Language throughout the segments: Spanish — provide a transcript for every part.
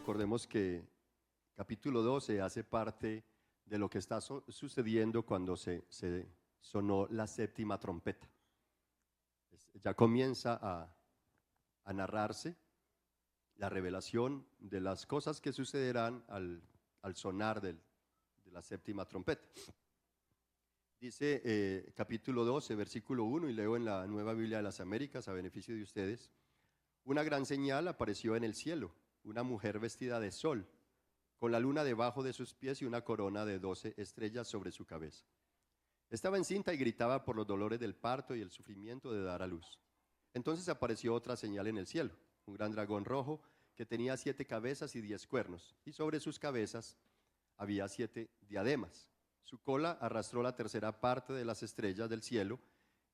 Recordemos que capítulo 12 hace parte de lo que está sucediendo cuando se sonó la séptima trompeta. Ya comienza a narrarse la revelación de las cosas que sucederán al sonar de la séptima trompeta. Dice capítulo 12, versículo 1, y leo en la Nueva Biblia de las Américas a beneficio de ustedes: una gran señal apareció en el cielo, una mujer vestida de sol, con la luna debajo de sus pies y una corona de 12 estrellas sobre su cabeza. Estaba encinta y gritaba por los dolores del parto y el sufrimiento de dar a luz. Entonces apareció otra señal en el cielo, un gran dragón rojo que tenía 7 cabezas y 10 cuernos, y sobre sus cabezas había 7 diademas. Su cola arrastró la tercera parte de las estrellas del cielo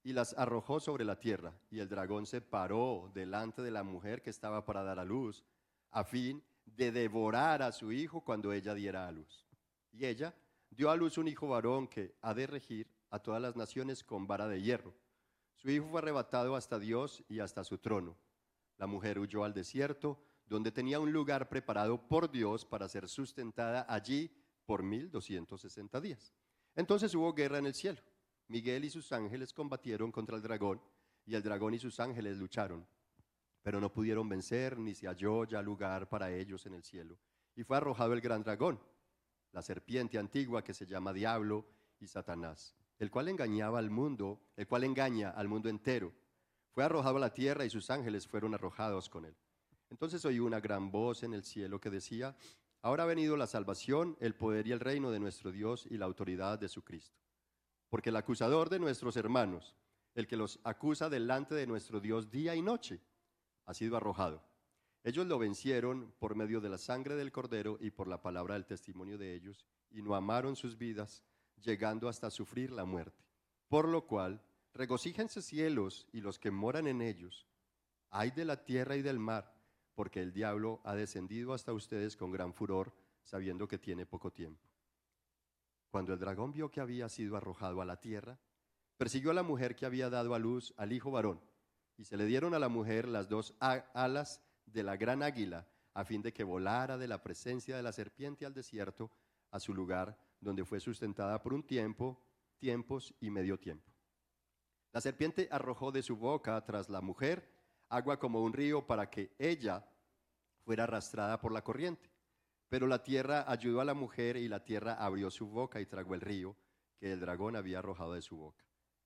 y las arrojó sobre la tierra, y el dragón se paró delante de la mujer que estaba para dar a luz, a fin de devorar a su hijo cuando ella diera a luz. Y ella dio a luz un hijo varón que ha de regir a todas las naciones con vara de hierro. Su hijo fue arrebatado hasta Dios y hasta su trono. La mujer huyó al desierto, donde tenía un lugar preparado por Dios para ser sustentada allí por 1260 días. Entonces hubo guerra en el cielo. Miguel y sus ángeles combatieron contra el dragón, y el dragón y sus ángeles lucharon, pero no pudieron vencer, ni se halló ya lugar para ellos en el cielo. Y fue arrojado el gran dragón, la serpiente antigua que se llama Diablo y Satanás, el cual engaña al mundo entero. Fue arrojado a la tierra y sus ángeles fueron arrojados con él. Entonces oí una gran voz en el cielo que decía: ahora ha venido la salvación, el poder y el reino de nuestro Dios y la autoridad de su Cristo. Porque el acusador de nuestros hermanos, el que los acusa delante de nuestro Dios día y noche, ha sido arrojado. Ellos lo vencieron por medio de la sangre del Cordero y por la palabra del testimonio de ellos, y no amaron sus vidas, llegando hasta sufrir la muerte. Por lo cual, regocíjense cielos y los que moran en ellos. Ay de la tierra y del mar, porque el diablo ha descendido hasta ustedes con gran furor, sabiendo que tiene poco tiempo. Cuando el dragón vio que había sido arrojado a la tierra, persiguió a la mujer que había dado a luz al hijo varón, y se le dieron a la mujer las 2 alas de la gran águila, a fin de que volara de la presencia de la serpiente al desierto, a su lugar, donde fue sustentada por un tiempo, tiempos y medio tiempo. La serpiente arrojó de su boca tras la mujer agua como un río para que ella fuera arrastrada por la corriente. Pero la tierra ayudó a la mujer, y la tierra abrió su boca y tragó el río que el dragón había arrojado de su boca.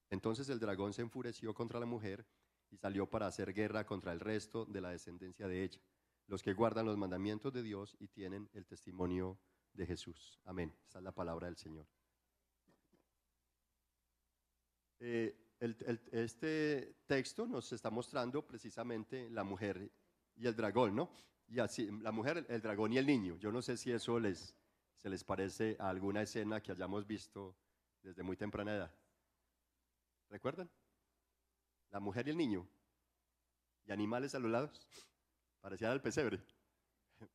Entonces el dragón se enfureció contra la mujer y salió para hacer guerra contra el resto de la descendencia de ella, los que guardan los mandamientos de Dios y tienen el testimonio de Jesús. Amén. Esta es la palabra del Señor. Este texto nos está mostrando precisamente la mujer y el dragón, ¿no? Y así, la mujer, el dragón y el niño. Yo no sé si eso se les parece a alguna escena que hayamos visto desde muy temprana edad. ¿Recuerdan? La mujer y el niño. Y animales a los lados. Parecía el pesebre,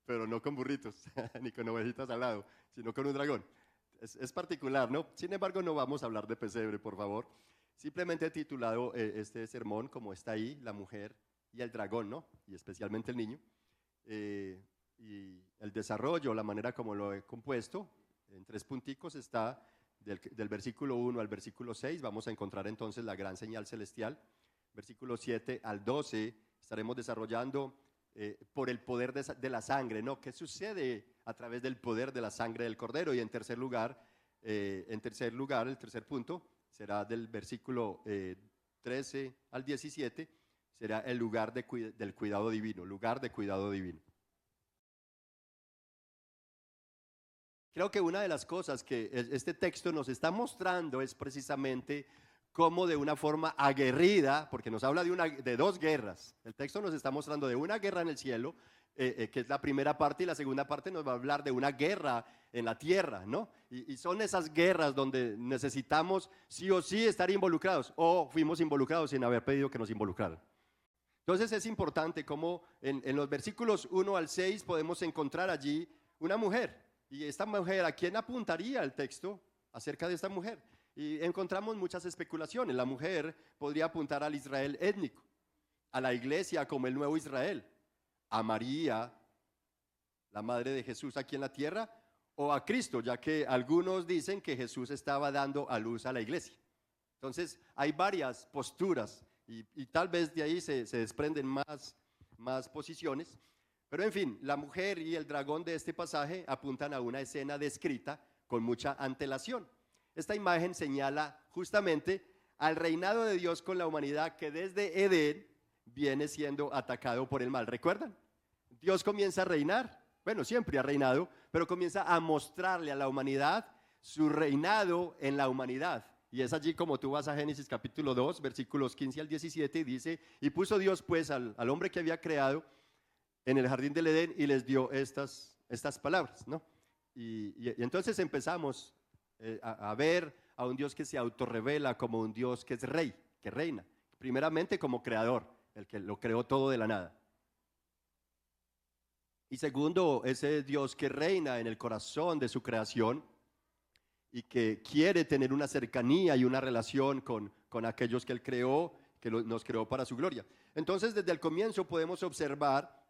pero no con burritos, ni con ovejitas al lado, sino con un dragón. Es particular, ¿no? Sin embargo, no vamos a hablar de pesebre, por favor. Simplemente he titulado este sermón como está ahí, la mujer y el dragón, ¿no? Y especialmente el niño. Y el desarrollo, la manera como lo he compuesto, en 3 punticos está del versículo 1 al versículo 6. Vamos a encontrar entonces la gran señal celestial. Versículo 7 al 12 estaremos desarrollando por el poder de la sangre, ¿no? ¿Qué sucede a través del poder de la sangre del Cordero? Y en tercer lugar, el tercer punto será del versículo 13 al 17, será el lugar del cuidado divino, lugar de cuidado divino. Creo que una de las cosas que este texto nos está mostrando es precisamente cómo de una forma aguerrida, porque nos habla de 2 guerras. El texto nos está mostrando de una guerra en el cielo, que es la primera parte, y la segunda parte nos va a hablar de una guerra en la tierra, ¿no? Y son esas guerras donde necesitamos sí o sí estar involucrados, o fuimos involucrados sin haber pedido que nos involucraran. Entonces es importante cómo en los versículos 1 al 6 podemos encontrar allí una mujer. Y esta mujer, ¿a quién apuntaría el texto acerca de esta mujer? Y encontramos muchas especulaciones. La mujer podría apuntar al Israel étnico, a la iglesia como el nuevo Israel, a María, la madre de Jesús aquí en la tierra, o a Cristo, ya que algunos dicen que Jesús estaba dando a luz a la iglesia. Entonces hay varias posturas y tal vez de ahí se desprenden más posiciones. Pero en fin, la mujer y el dragón de este pasaje apuntan a una escena descrita con mucha antelación. Esta imagen señala justamente al reinado de Dios con la humanidad que desde Edén viene siendo atacado por el mal. ¿Recuerdan? Dios comienza a reinar, bueno, siempre ha reinado, pero comienza a mostrarle a la humanidad su reinado en la humanidad. Y es allí como tú vas a Génesis capítulo 2, versículos 15 al 17, y dice, y puso Dios pues al hombre que había creado en el jardín del Edén y les dio estas palabras, ¿no? Y entonces empezamos a ver a un Dios que se autorrevela como un Dios que es rey, que reina, primeramente como creador, el que lo creó todo de la nada. Y segundo, ese Dios que reina en el corazón de su creación y que quiere tener una cercanía y una relación con aquellos que Él creó, que nos creó para su gloria. Entonces, desde el comienzo podemos observar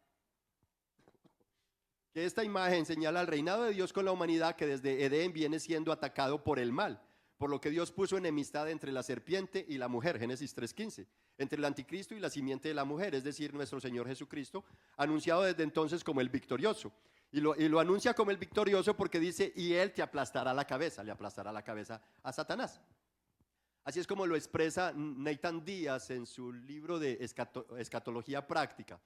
que esta imagen señala el reinado de Dios con la humanidad que desde Edén viene siendo atacado por el mal, por lo que Dios puso enemistad entre la serpiente y la mujer, Génesis 3:15, entre el anticristo y la simiente de la mujer, es decir, nuestro Señor Jesucristo, anunciado desde entonces como el victorioso. Y lo anuncia como el victorioso porque dice, y Él te aplastará la cabeza, le aplastará la cabeza a Satanás. Así es como lo expresa Nathan Díaz en su libro de Escatología Práctica.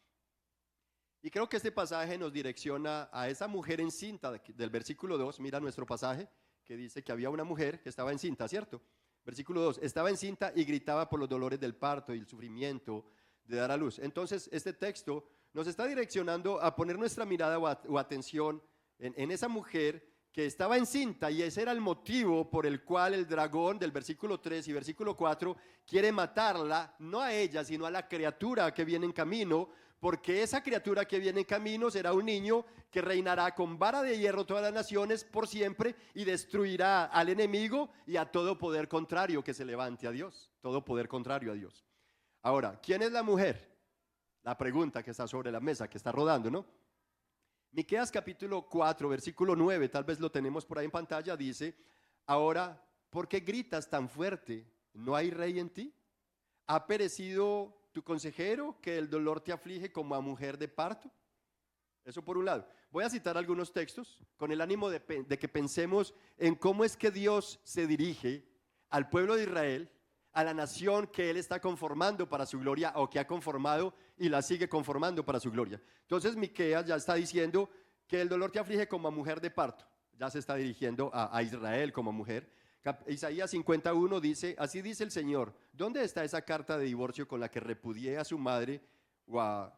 Y creo que este pasaje nos direcciona a esa mujer encinta del versículo 2, mira nuestro pasaje, que dice que había una mujer que estaba encinta, ¿cierto? Versículo 2, estaba encinta y gritaba por los dolores del parto y el sufrimiento de dar a luz. Entonces, este texto nos está direccionando a poner nuestra mirada o atención en esa mujer que estaba encinta, y ese era el motivo por el cual el dragón del versículo 3 y versículo 4 quiere matarla, no a ella, sino a la criatura que viene en camino, porque esa criatura que viene en camino será un niño que reinará con vara de hierro todas las naciones por siempre y destruirá al enemigo y a todo poder contrario que se levante a Dios, todo poder contrario a Dios. Ahora, ¿quién es la mujer? La pregunta que está sobre la mesa, que está rodando, ¿no? Miqueas capítulo 4, versículo 9, tal vez lo tenemos por ahí en pantalla, dice, ahora, ¿por qué gritas tan fuerte? ¿No hay rey en ti? ¿Ha perecido tu consejero que el dolor te aflige como a mujer de parto? Eso por un lado. Voy a citar algunos textos con el ánimo de que pensemos en cómo es que Dios se dirige al pueblo de Israel, a la nación que Él está conformando para su gloria o que ha conformado y la sigue conformando para su gloria. Entonces Miqueas ya está diciendo que el dolor te aflige como a mujer de parto. Ya se está dirigiendo a Israel como mujer. Isaías 51 dice, así dice el Señor, ¿dónde está esa carta de divorcio con la que repudié a su madre o a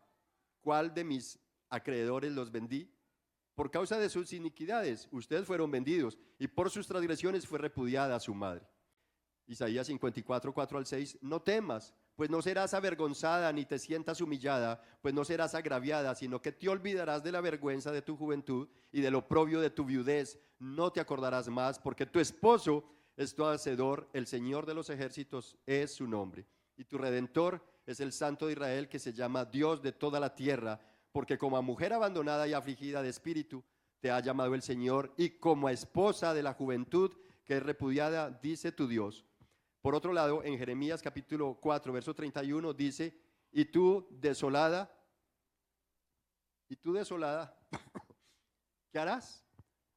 cuál de mis acreedores los vendí? Por causa de sus iniquidades, ustedes fueron vendidos y por sus transgresiones fue repudiada a su madre. Isaías 54, 4 al 6, no temas, pues no serás avergonzada ni te sientas humillada, pues no serás agraviada, sino que te olvidarás de la vergüenza de tu juventud y del oprobio de tu viudez, no te acordarás más, porque tu esposo es tu hacedor, el Señor de los ejércitos es su nombre, y tu Redentor es el Santo de Israel, que se llama Dios de toda la tierra, porque como a mujer abandonada y afligida de espíritu, te ha llamado el Señor, y como a esposa de la juventud que es repudiada, dice tu Dios. Por otro lado, en Jeremías capítulo 4, verso 31 dice, y tú desolada, ¿qué harás?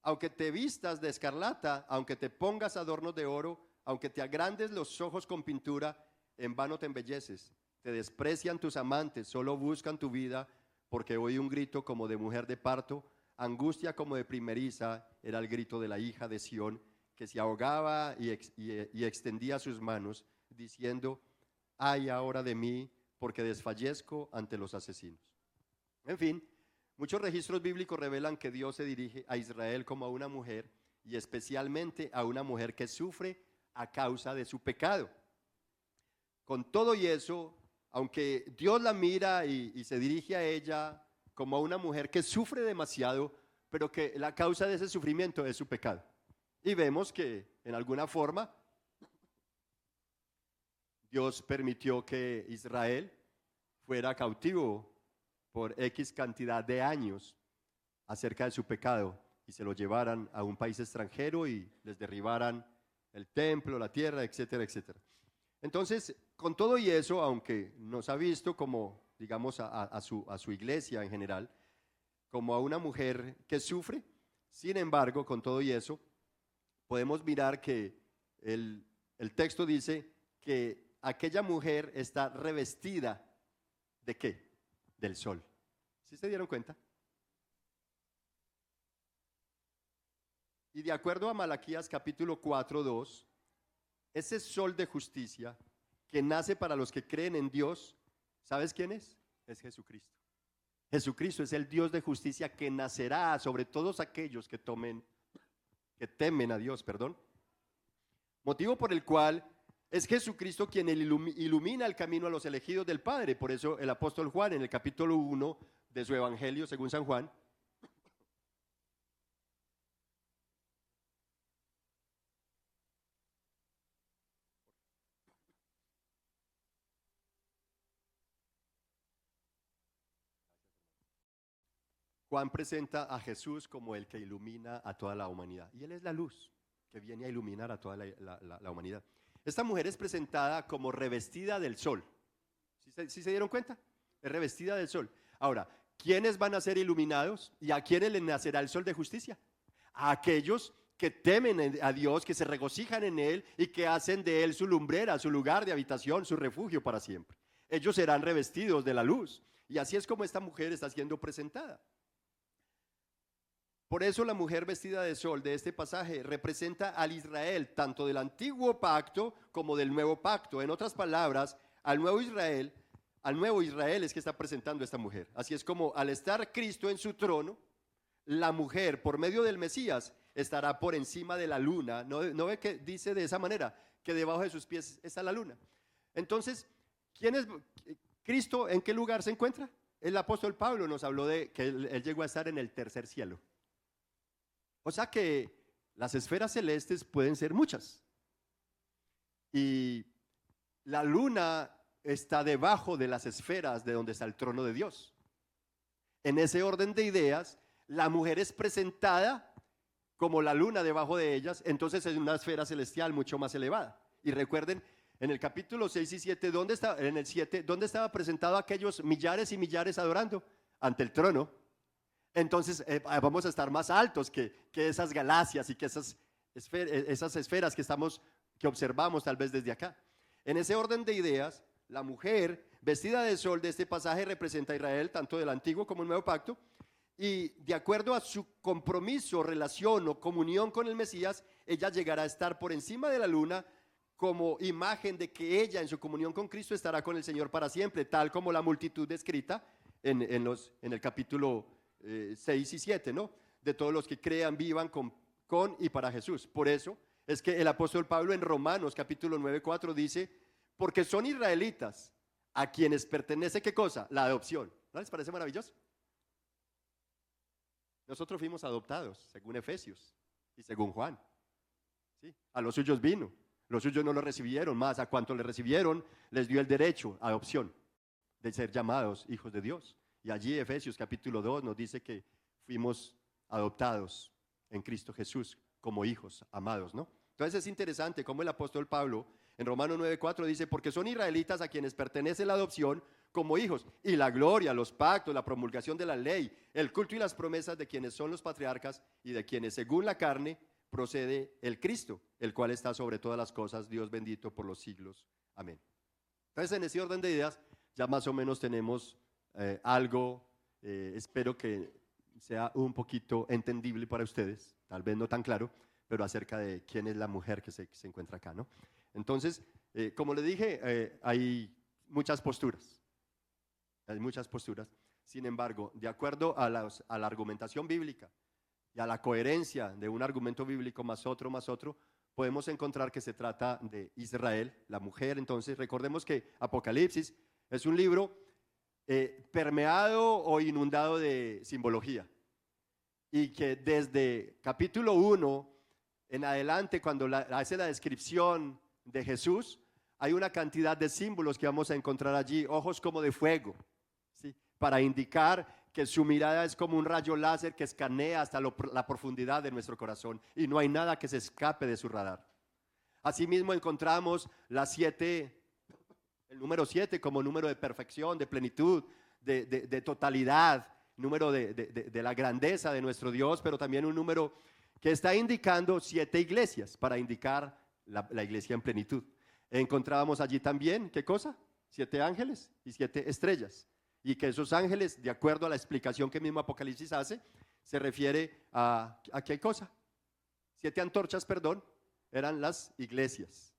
Aunque te vistas de escarlata, aunque te pongas adornos de oro, aunque te agrandes los ojos con pintura, en vano te embelleces. Te desprecian tus amantes, solo buscan tu vida, porque oí un grito como de mujer de parto, angustia como de primeriza, era el grito de la hija de Sión, que se ahogaba y extendía sus manos, diciendo, ay ahora de mí, porque desfallezco ante los asesinos. En fin, muchos registros bíblicos revelan que Dios se dirige a Israel como a una mujer, y especialmente a una mujer que sufre a causa de su pecado. Con todo y eso, aunque Dios la mira y se dirige a ella como a una mujer que sufre demasiado, pero que la causa de ese sufrimiento es su pecado. Y vemos que en alguna forma Dios permitió que Israel fuera cautivo por X cantidad de años acerca de su pecado y se lo llevaran a un país extranjero y les derribaran el templo, la tierra, etcétera, etcétera. Entonces, con todo y eso, aunque nos ha visto como, digamos, a su iglesia en general, como a una mujer que sufre, sin embargo, con todo y eso, podemos mirar que el texto dice que aquella mujer está revestida ¿de qué? Del sol. ¿Sí se dieron cuenta? Y de acuerdo a Malaquías capítulo 4:2, ese sol de justicia que nace para los que creen en Dios, ¿sabes quién es? Es Jesucristo. Jesucristo es el Dios de justicia que nacerá sobre todos aquellos que temen a Dios, perdón. Motivo por el cual es Jesucristo quien ilumina el camino a los elegidos del Padre. Por eso el apóstol Juan en el capítulo 1 de su evangelio según San Juan, Juan presenta a Jesús como el que ilumina a toda la humanidad. Y Él es la luz que viene a iluminar a toda la humanidad. Esta mujer es presentada como revestida del sol. ¿Sí se dieron cuenta? Es revestida del sol. Ahora, ¿quiénes van a ser iluminados? ¿Y a quiénes les nacerá el sol de justicia? A aquellos que temen a Dios, que se regocijan en Él y que hacen de Él su lumbrera, su lugar de habitación, su refugio para siempre. Ellos serán revestidos de la luz. Y así es como esta mujer está siendo presentada. Por eso la mujer vestida de sol de este pasaje representa al Israel, tanto del antiguo pacto como del nuevo pacto. En otras palabras, al nuevo Israel es que está presentando esta mujer. Así es como al estar Cristo en su trono, la mujer por medio del Mesías estará por encima de la luna. ¿No ve que dice de esa manera? Que debajo de sus pies está la luna. Entonces, ¿quién es Cristo? ¿En qué lugar se encuentra? El apóstol Pablo nos habló de que él llegó a estar en el tercer cielo. O sea que las esferas celestes pueden ser muchas. Y la luna está debajo de las esferas de donde está el trono de Dios. En ese orden de ideas, la mujer es presentada como la luna debajo de ellas, entonces es una esfera celestial mucho más elevada. Y recuerden, en el capítulo 6 y 7, en el 7, ¿dónde estaba presentado aquellos millares y millares adorando? Ante el trono. Entonces vamos a estar más altos que esas galaxias y que esas esferas que observamos tal vez desde acá. En ese orden de ideas, la mujer vestida de sol de este pasaje representa a Israel, tanto del antiguo como el nuevo pacto, y de acuerdo a su compromiso, relación o comunión con el Mesías, ella llegará a estar por encima de la luna como imagen de que ella en su comunión con Cristo estará con el Señor para siempre, tal como la multitud descrita en el capítulo 6 y 7, ¿no? De todos los que crean, vivan con y para Jesús. Por eso es que el apóstol Pablo en Romanos capítulo 9:4 dice, porque son israelitas a quienes pertenece, ¿qué cosa? La adopción. ¿No les parece maravilloso? Nosotros fuimos adoptados, según Efesios y según Juan. ¿Sí? A los suyos vino, los suyos no lo recibieron, más a cuanto le recibieron les dio el derecho a adopción de ser llamados hijos de Dios. Y allí Efesios capítulo 2 nos dice que fuimos adoptados en Cristo Jesús como hijos amados, ¿no? Entonces es interesante cómo el apóstol Pablo en Romanos 9:4 dice, porque son israelitas a quienes pertenece la adopción como hijos, y la gloria, los pactos, la promulgación de la ley, el culto y las promesas de quienes son los patriarcas y de quienes según la carne procede el Cristo, el cual está sobre todas las cosas, Dios bendito por los siglos. Amén. Entonces en ese orden de ideas ya más o menos tenemos algo, espero que sea un poquito entendible para ustedes, tal vez no tan claro, pero acerca de quién es la mujer que se encuentra acá, ¿no? Entonces, como le dije, hay muchas posturas, sin embargo, de acuerdo a la argumentación bíblica y a la coherencia de un argumento bíblico más otro, podemos encontrar que se trata de Israel, la mujer. Entonces, recordemos que Apocalipsis es un libro permeado o inundado de simbología, y que desde capítulo 1 en adelante, cuando hace la descripción de Jesús, hay una cantidad de símbolos que vamos a encontrar allí, ojos como de fuego, ¿sí? Para indicar que su mirada es como un rayo láser que escanea hasta la profundidad de nuestro corazón y no hay nada que se escape de su radar. Asimismo encontramos el número 7 como número de perfección, de plenitud, de totalidad, número de la grandeza de nuestro Dios, pero también un número que está indicando 7 iglesias para indicar la iglesia en plenitud. Encontrábamos allí también, ¿qué cosa? 7 ángeles y 7 estrellas. Y que esos ángeles, de acuerdo a la explicación que mismo Apocalipsis hace, se refiere a ¿qué cosa? 7 antorchas, perdón, eran las iglesias,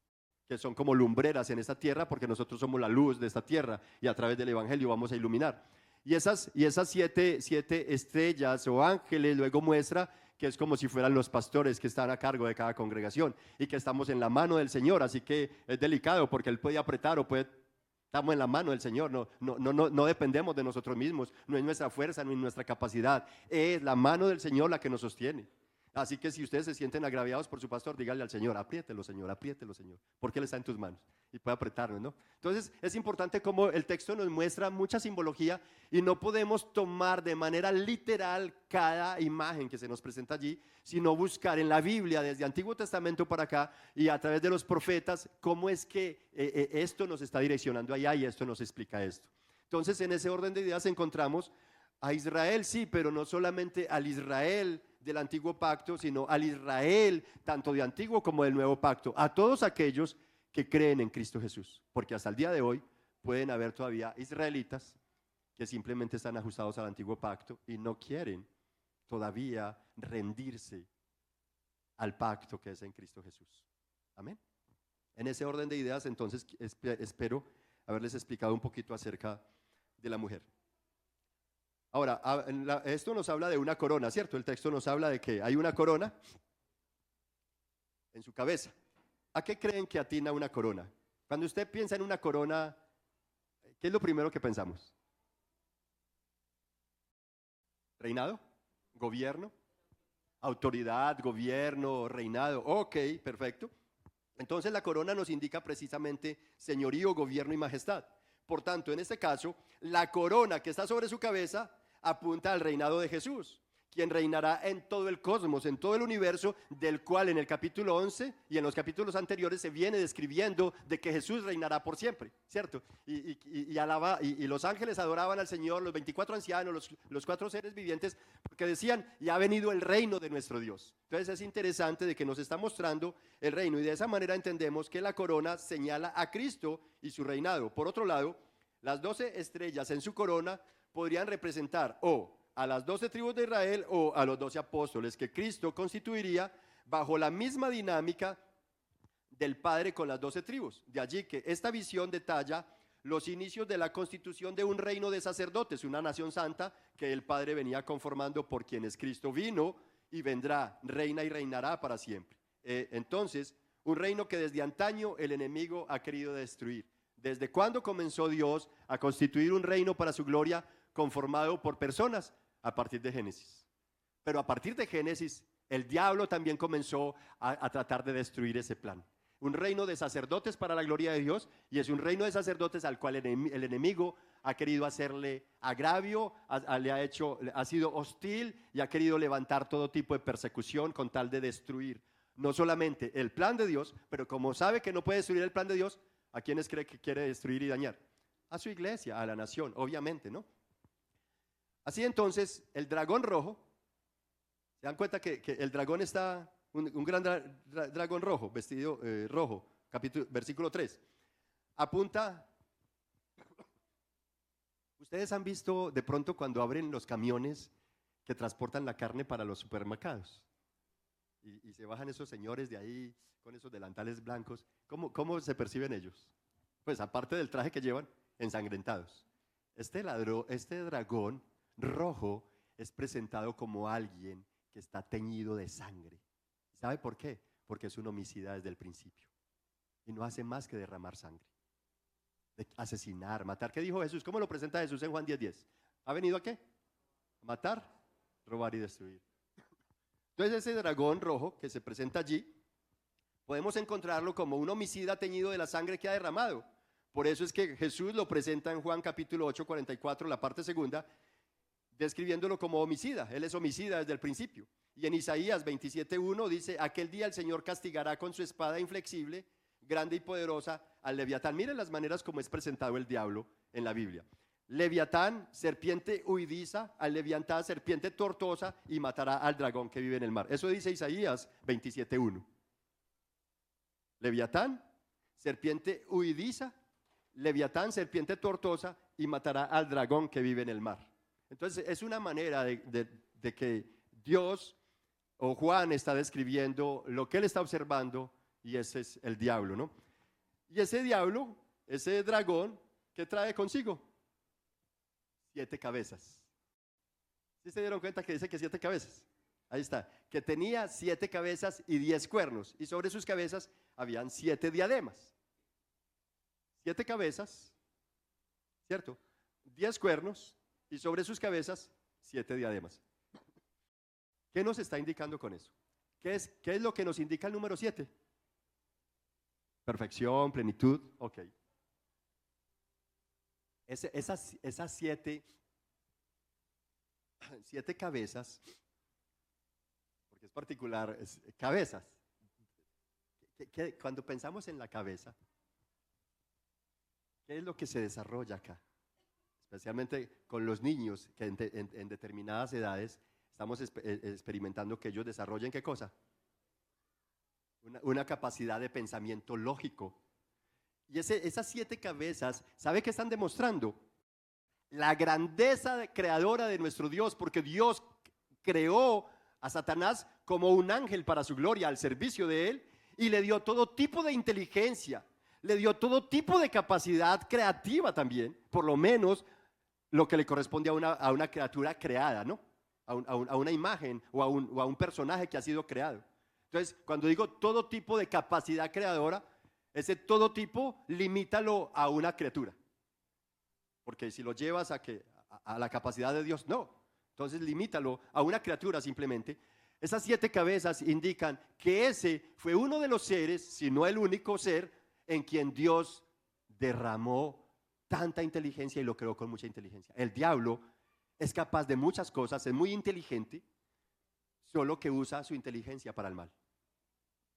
que son como lumbreras en esta tierra, porque nosotros somos la luz de esta tierra y a través del evangelio vamos a iluminar. Y esas 7 estrellas o ángeles luego muestra que es como si fueran los pastores que están a cargo de cada congregación y que estamos en la mano del Señor, así que es delicado porque Él puede apretar o estamos en la mano del Señor, no dependemos de nosotros mismos, no es nuestra fuerza, no es nuestra capacidad, es la mano del Señor la que nos sostiene. Así que si ustedes se sienten agraviados por su pastor, díganle al Señor, apriételo Señor, porque Él está en tus manos y puede apretarnos, ¿no? Entonces es importante como el texto nos muestra mucha simbología y no podemos tomar de manera literal cada imagen que se nos presenta allí, sino buscar en la Biblia desde Antiguo Testamento para acá y a través de los profetas cómo es que esto nos está direccionando allá y esto nos explica esto. Entonces en ese orden de ideas encontramos a Israel, sí, pero no solamente al Israel del antiguo pacto, sino al Israel tanto de antiguo como del nuevo pacto, a todos aquellos que creen en Cristo Jesús, porque hasta el día de hoy pueden haber todavía israelitas que simplemente están ajustados al antiguo pacto y no quieren todavía rendirse al pacto que es en Cristo Jesús. Amén. En ese orden de ideas, entonces, espero haberles explicado un poquito acerca de la mujer. Ahora, esto nos habla de una corona, ¿cierto? El texto nos habla de que hay una corona en su cabeza. ¿A qué creen que atina una corona? Cuando usted piensa en una corona, ¿qué es lo primero que pensamos? ¿Reinado? ¿Gobierno? Autoridad, gobierno, reinado. Ok, perfecto. Entonces la corona nos indica precisamente señorío, gobierno y majestad. Por tanto, en este caso, la corona que está sobre su cabeza apunta al reinado de Jesús, quien reinará en todo el cosmos, en todo el universo, del cual en el capítulo 11 y en los capítulos anteriores se viene describiendo de que Jesús reinará por siempre, ¿cierto? Y los ángeles adoraban al Señor, los 24 ancianos, los 4 seres vivientes, porque decían, ya ha venido el reino de nuestro Dios. Entonces es interesante de que nos está mostrando el reino y de esa manera entendemos que la corona señala a Cristo y su reinado. Por otro lado, las 12 estrellas en su corona podrían representar o a las 12 tribus de Israel o a los 12 apóstoles que Cristo constituiría bajo la misma dinámica del Padre con las 12 tribus. De allí que esta visión detalla los inicios de la constitución de un reino de sacerdotes, una nación santa que el Padre venía conformando por quienes Cristo vino y vendrá, reina y reinará para siempre. Entonces, un reino que desde antaño el enemigo ha querido destruir. ¿Desde cuándo comenzó Dios a constituir un reino para su gloria conformado por personas? A partir de Génesis. Pero a partir de Génesis, el diablo también comenzó a tratar de destruir ese plan. Un reino de sacerdotes para la gloria de Dios, y es un reino de sacerdotes al cual el enemigo ha querido hacerle agravio, ha sido hostil y ha querido levantar todo tipo de persecución con tal de destruir no solamente el plan de Dios, pero como sabe que no puede destruir el plan de Dios, ¿a quiénes cree que quiere destruir y dañar? A su iglesia, a la nación, obviamente, ¿no? Así entonces, el dragón rojo, ¿se dan cuenta que el dragón está, un gran dragón rojo, vestido rojo, versículo 3, apunta, ustedes han visto de pronto cuando abren los camiones que transportan la carne para los supermercados y se bajan esos señores de ahí con esos delantales blancos, ¿cómo se perciben ellos? Pues aparte del traje que llevan, ensangrentados. Este dragón rojo es presentado como alguien que está teñido de sangre. ¿Sabe por qué? Porque es un homicida desde el principio y no hace más que derramar sangre, de asesinar, matar. ¿Qué dijo Jesús? ¿Cómo lo presenta Jesús en Juan 10:10? ¿Ha venido a qué? A matar, robar y destruir. Entonces ese dragón rojo que se presenta allí, podemos encontrarlo como un homicida teñido de la sangre que ha derramado. Por eso es que Jesús lo presenta en Juan capítulo 8, 44, la parte segunda, describiéndolo como homicida. Él es homicida desde el principio. Y en Isaías 27:1 dice: aquel día el Señor castigará con su espada inflexible, grande y poderosa, al Leviatán. Miren las maneras como es presentado el diablo en la Biblia. Leviatán, serpiente huidiza, al Leviatán, serpiente tortuosa, y matará al dragón que vive en el mar. Eso dice Isaías 27:1. Leviatán, serpiente huidiza, Leviatán, serpiente tortuosa, y matará al dragón que vive en el mar. Entonces es una manera de que Dios o Juan está describiendo lo que él está observando, y ese es el diablo, ¿no? Y ese diablo, ese dragón, ¿qué trae consigo? 7 cabezas. ¿Sí se dieron cuenta que dice que 7 cabezas? Ahí está, que tenía 7 cabezas y 10 cuernos, y sobre sus cabezas habían 7 diademas. 7 cabezas, ¿cierto? 10 cuernos, y sobre sus cabezas 7 diademas. ¿Qué nos está indicando con eso? ¿Qué es lo que nos indica el número 7? Perfección, plenitud, ok. Esas 7 cabezas, porque es particular, cabezas. Cuando pensamos en la cabeza, ¿qué es lo que se desarrolla acá? Especialmente con los niños que en determinadas edades estamos experimentando que ellos desarrollen ¿qué cosa? Una capacidad de pensamiento lógico. Y esas 7 cabezas, ¿sabe qué están demostrando? La grandeza creadora de nuestro Dios, porque Dios creó a Satanás como un ángel para su gloria, al servicio de él, y le dio todo tipo de inteligencia, le dio todo tipo de capacidad creativa también, por lo menos lo que le corresponde a una criatura creada, ¿no? A una imagen o a un personaje que ha sido creado. Entonces, cuando digo todo tipo de capacidad creadora, ese todo tipo limítalo a una criatura, porque si lo llevas a la capacidad de Dios, no. Entonces limítalo a una criatura simplemente. Esas 7 cabezas indican que ese fue uno de los seres, si no el único ser, en quien Dios derramó tanta inteligencia y lo creó con mucha inteligencia. El diablo es capaz de muchas cosas, es muy inteligente, solo que usa su inteligencia para el mal,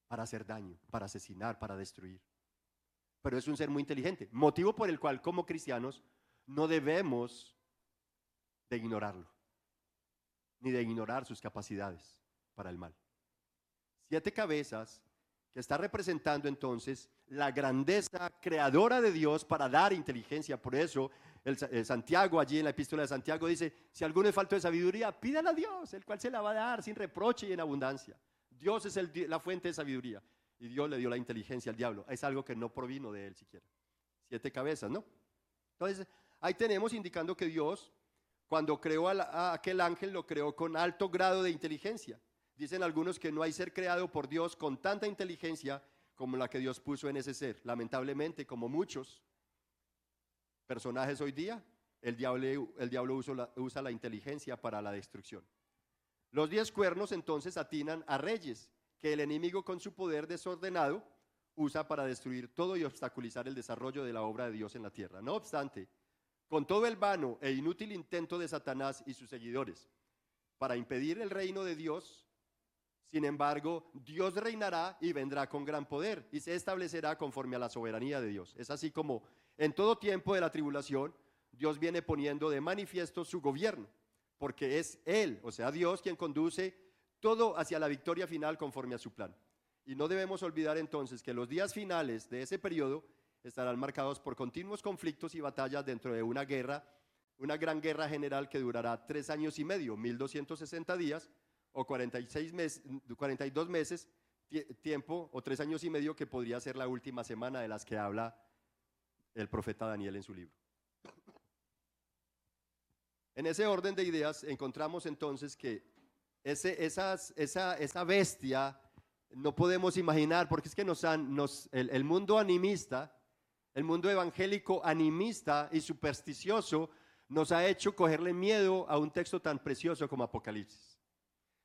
para hacer daño, para asesinar, para destruir. Pero es un ser muy inteligente, motivo por el cual como cristianos no debemos de ignorarlo, ni de ignorar sus capacidades para el mal. 7 cabezas que está representando entonces la grandeza creadora de Dios para dar inteligencia. Por eso el Santiago, allí en la epístola de Santiago dice: si alguno es falto de sabiduría, pídala a Dios, el cual se la va a dar sin reproche y en abundancia. Dios es la fuente de sabiduría, y Dios le dio la inteligencia al diablo. Es algo que no provino de él siquiera. 7 cabezas, ¿no? Entonces ahí tenemos indicando que Dios, cuando creó a aquel ángel, lo creó con alto grado de inteligencia. Dicen algunos que no hay ser creado por Dios con tanta inteligencia como la que Dios puso en ese ser. Lamentablemente, como muchos personajes hoy día, el diablo usa la inteligencia para la destrucción. Los 10 cuernos entonces atinan a reyes, que el enemigo con su poder desordenado usa para destruir todo y obstaculizar el desarrollo de la obra de Dios en la tierra. No obstante, con todo el vano e inútil intento de Satanás y sus seguidores para impedir el reino de Dios, sin embargo, Dios reinará y vendrá con gran poder y se establecerá conforme a la soberanía de Dios. Es así como en todo tiempo de la tribulación, Dios viene poniendo de manifiesto su gobierno, porque es Él, o sea, Dios, quien conduce todo hacia la victoria final conforme a su plan. Y no debemos olvidar entonces que los días finales de ese periodo estarán marcados por continuos conflictos y batallas dentro de una guerra, una gran guerra general que durará 3 años y medio, 1260 días, o 42 meses, tiempo, o 3 años y medio, que podría ser la última semana de las que habla el profeta Daniel en su libro. En ese orden de ideas encontramos entonces que esa bestia no podemos imaginar, porque es que el mundo animista, el mundo evangélico animista y supersticioso nos ha hecho cogerle miedo a un texto tan precioso como Apocalipsis.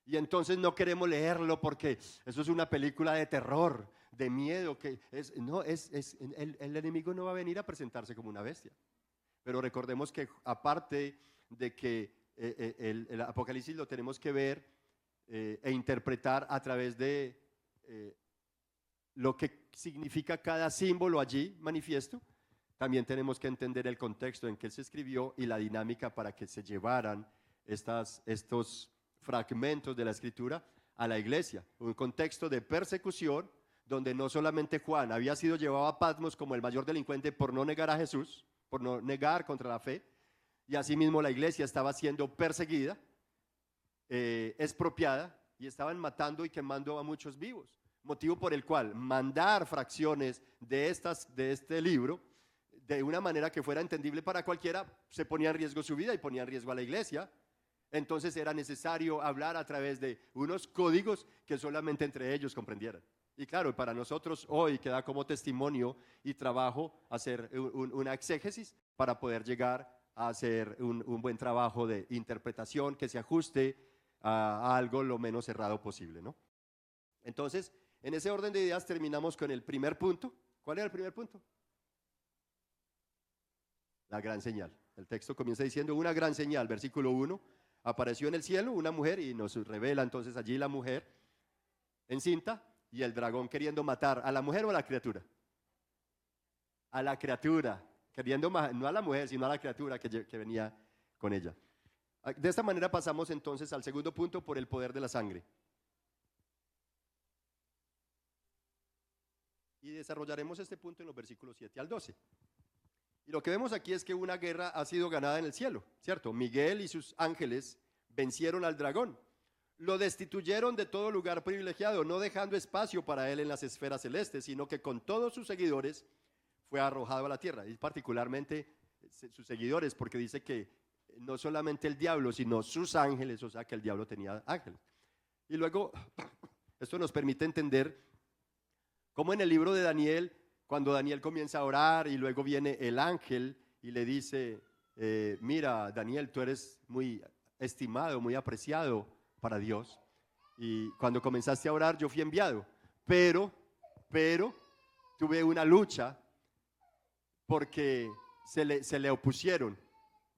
Y entonces no queremos leerlo porque eso es una película de terror, de miedo. El enemigo no va a venir a presentarse como una bestia. Pero recordemos que aparte de que el Apocalipsis lo tenemos que ver e interpretar a través de lo que significa cada símbolo allí manifiesto. También tenemos que entender el contexto en que se escribió y la dinámica para que se llevaran estos fragmentos de la Escritura a la iglesia. Un contexto de persecución donde no solamente Juan había sido llevado a Patmos como el mayor delincuente por no negar a Jesús, por no negar contra la fe, y asimismo la iglesia estaba siendo perseguida, expropiada, y estaban matando y quemando a muchos vivos. Motivo por el cual mandar fracciones de este libro de una manera que fuera entendible para cualquiera, se ponía en riesgo su vida y ponía en riesgo a la iglesia. Entonces era necesario hablar a través de unos códigos que solamente entre ellos comprendieran. Y claro, para nosotros hoy queda como testimonio y trabajo hacer una exégesis para poder llegar a hacer un buen trabajo de interpretación que se ajuste a algo lo menos errado posible, ¿no? Entonces, en ese orden de ideas terminamos con el primer punto. ¿Cuál era el primer punto? La gran señal. El texto comienza diciendo una gran señal, versículo 1, apareció en el cielo una mujer y nos revela entonces allí la mujer encinta y el dragón queriendo matar a la mujer o a la criatura. A la criatura, queriendo no a la mujer, sino a la criatura que venía con ella. De esta manera pasamos entonces al segundo punto por el poder de la sangre. Y desarrollaremos este punto en los versículos 7 al 12. Y lo que vemos aquí es que una guerra ha sido ganada en el cielo, ¿cierto? Miguel y sus ángeles vencieron al dragón. Lo destituyeron de todo lugar privilegiado, no dejando espacio para él en las esferas celestes, sino que con todos sus seguidores fue arrojado a la tierra. Y particularmente sus seguidores, porque dice que no solamente el diablo, sino sus ángeles, o sea que el diablo tenía ángeles. Y luego, esto nos permite entender cómo en el libro de Daniel, cuando Daniel comienza a orar y luego viene el ángel y le dice, mira Daniel, tú eres muy estimado, muy apreciado para Dios, y cuando comenzaste a orar yo fui enviado, pero tuve una lucha porque se le opusieron.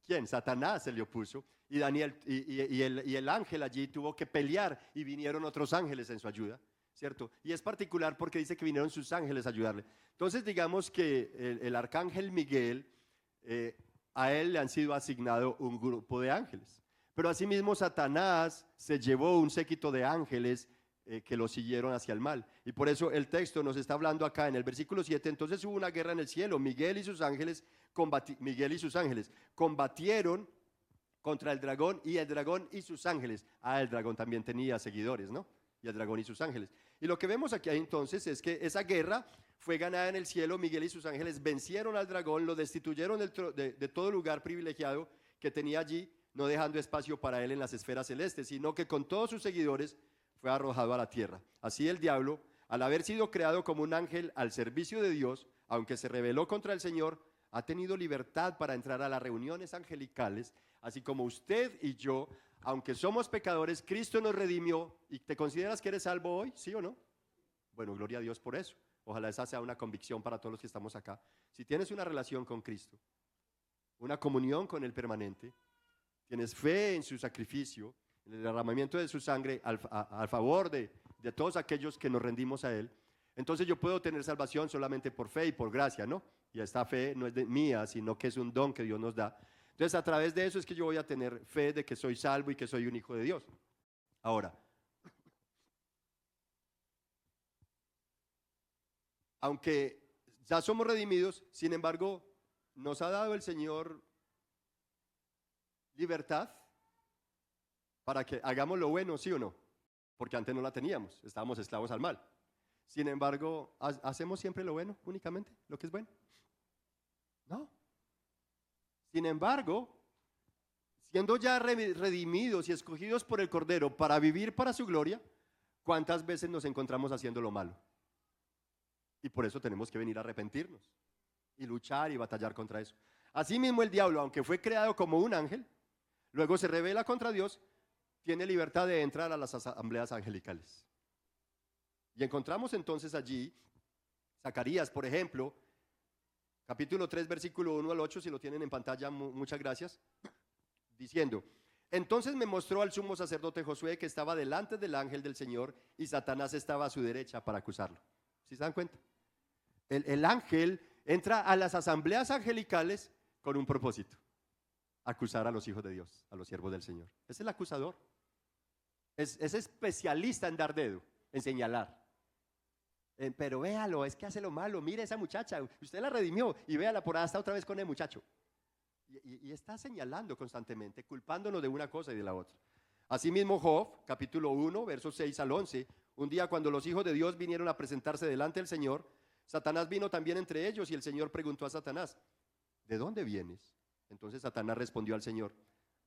¿Quién? Satanás se le opuso, y Daniel y el ángel allí tuvo que pelear y vinieron otros ángeles en su ayuda, ¿cierto? Y es particular porque dice que vinieron sus ángeles a ayudarle. Entonces digamos que el arcángel Miguel, a él le han sido asignado un grupo de ángeles, pero asimismo Satanás se llevó un séquito de ángeles que lo siguieron hacia el mal, y por eso el texto nos está hablando acá en el versículo 7, entonces hubo una guerra en el cielo, Miguel y sus ángeles combatieron contra el dragón, y el dragón y sus ángeles, el dragón también tenía seguidores, ¿no? Y el dragón y sus ángeles. Y lo que vemos aquí entonces es que esa guerra fue ganada en el cielo, Miguel y sus ángeles vencieron al dragón, lo destituyeron de todo lugar privilegiado que tenía allí, no dejando espacio para él en las esferas celestes, sino que con todos sus seguidores fue arrojado a la tierra. Así el diablo, al haber sido creado como un ángel al servicio de Dios, aunque se rebeló contra el Señor, ha tenido libertad para entrar a las reuniones angelicales, así como usted y yo, aunque somos pecadores, Cristo nos redimió. ¿Y te consideras que eres salvo hoy? ¿Sí o no? Bueno, gloria a Dios por eso. Ojalá esa sea una convicción para todos los que estamos acá. Si tienes una relación con Cristo, una comunión con Él permanente, tienes fe en su sacrificio, en el derramamiento de su sangre a favor de todos aquellos que nos rendimos a Él, entonces yo puedo tener salvación solamente por fe y por gracia, ¿no? Y esta fe no es mía, sino que es un don que Dios nos da. Entonces a través de eso es que yo voy a tener fe de que soy salvo y que soy un hijo de Dios. Ahora, aunque ya somos redimidos, sin embargo, nos ha dado el Señor libertad para que hagamos lo bueno, ¿sí o no? Porque antes no la teníamos, estábamos esclavos al mal. Sin embargo, ¿hacemos siempre lo bueno, únicamente, lo que es bueno? No. Sin embargo, siendo ya redimidos y escogidos por el Cordero para vivir para su gloria, ¿cuántas veces nos encontramos haciendo lo malo? Y por eso tenemos que venir a arrepentirnos y luchar y batallar contra eso. Asimismo el diablo, aunque fue creado como un ángel, luego se rebela contra Dios, tiene libertad de entrar a las asambleas angelicales. Y encontramos entonces allí, Zacarías, por ejemplo, capítulo 3, versículo 1 al 8, si lo tienen en pantalla, muchas gracias, diciendo, Entonces me mostró al sumo sacerdote Josué que estaba delante del ángel del Señor y Satanás estaba a su derecha para acusarlo. ¿Sí se dan cuenta? El ángel entra a las asambleas angelicales con un propósito: acusar a los hijos de Dios, a los siervos del Señor. Es el acusador. Es especialista en dar dedo, en señalar. Pero véalo, es que hace lo malo. Mire esa muchacha, usted la redimió y véala, por ahí está otra vez con el muchacho. Y está señalando constantemente, culpándonos de una cosa y de la otra. Asimismo, Job, capítulo 1, versos 6 al 11. Un día, cuando los hijos de Dios vinieron a presentarse delante del Señor, Satanás vino también entre ellos, y el Señor preguntó a Satanás: ¿de dónde vienes? Entonces Satanás respondió al Señor: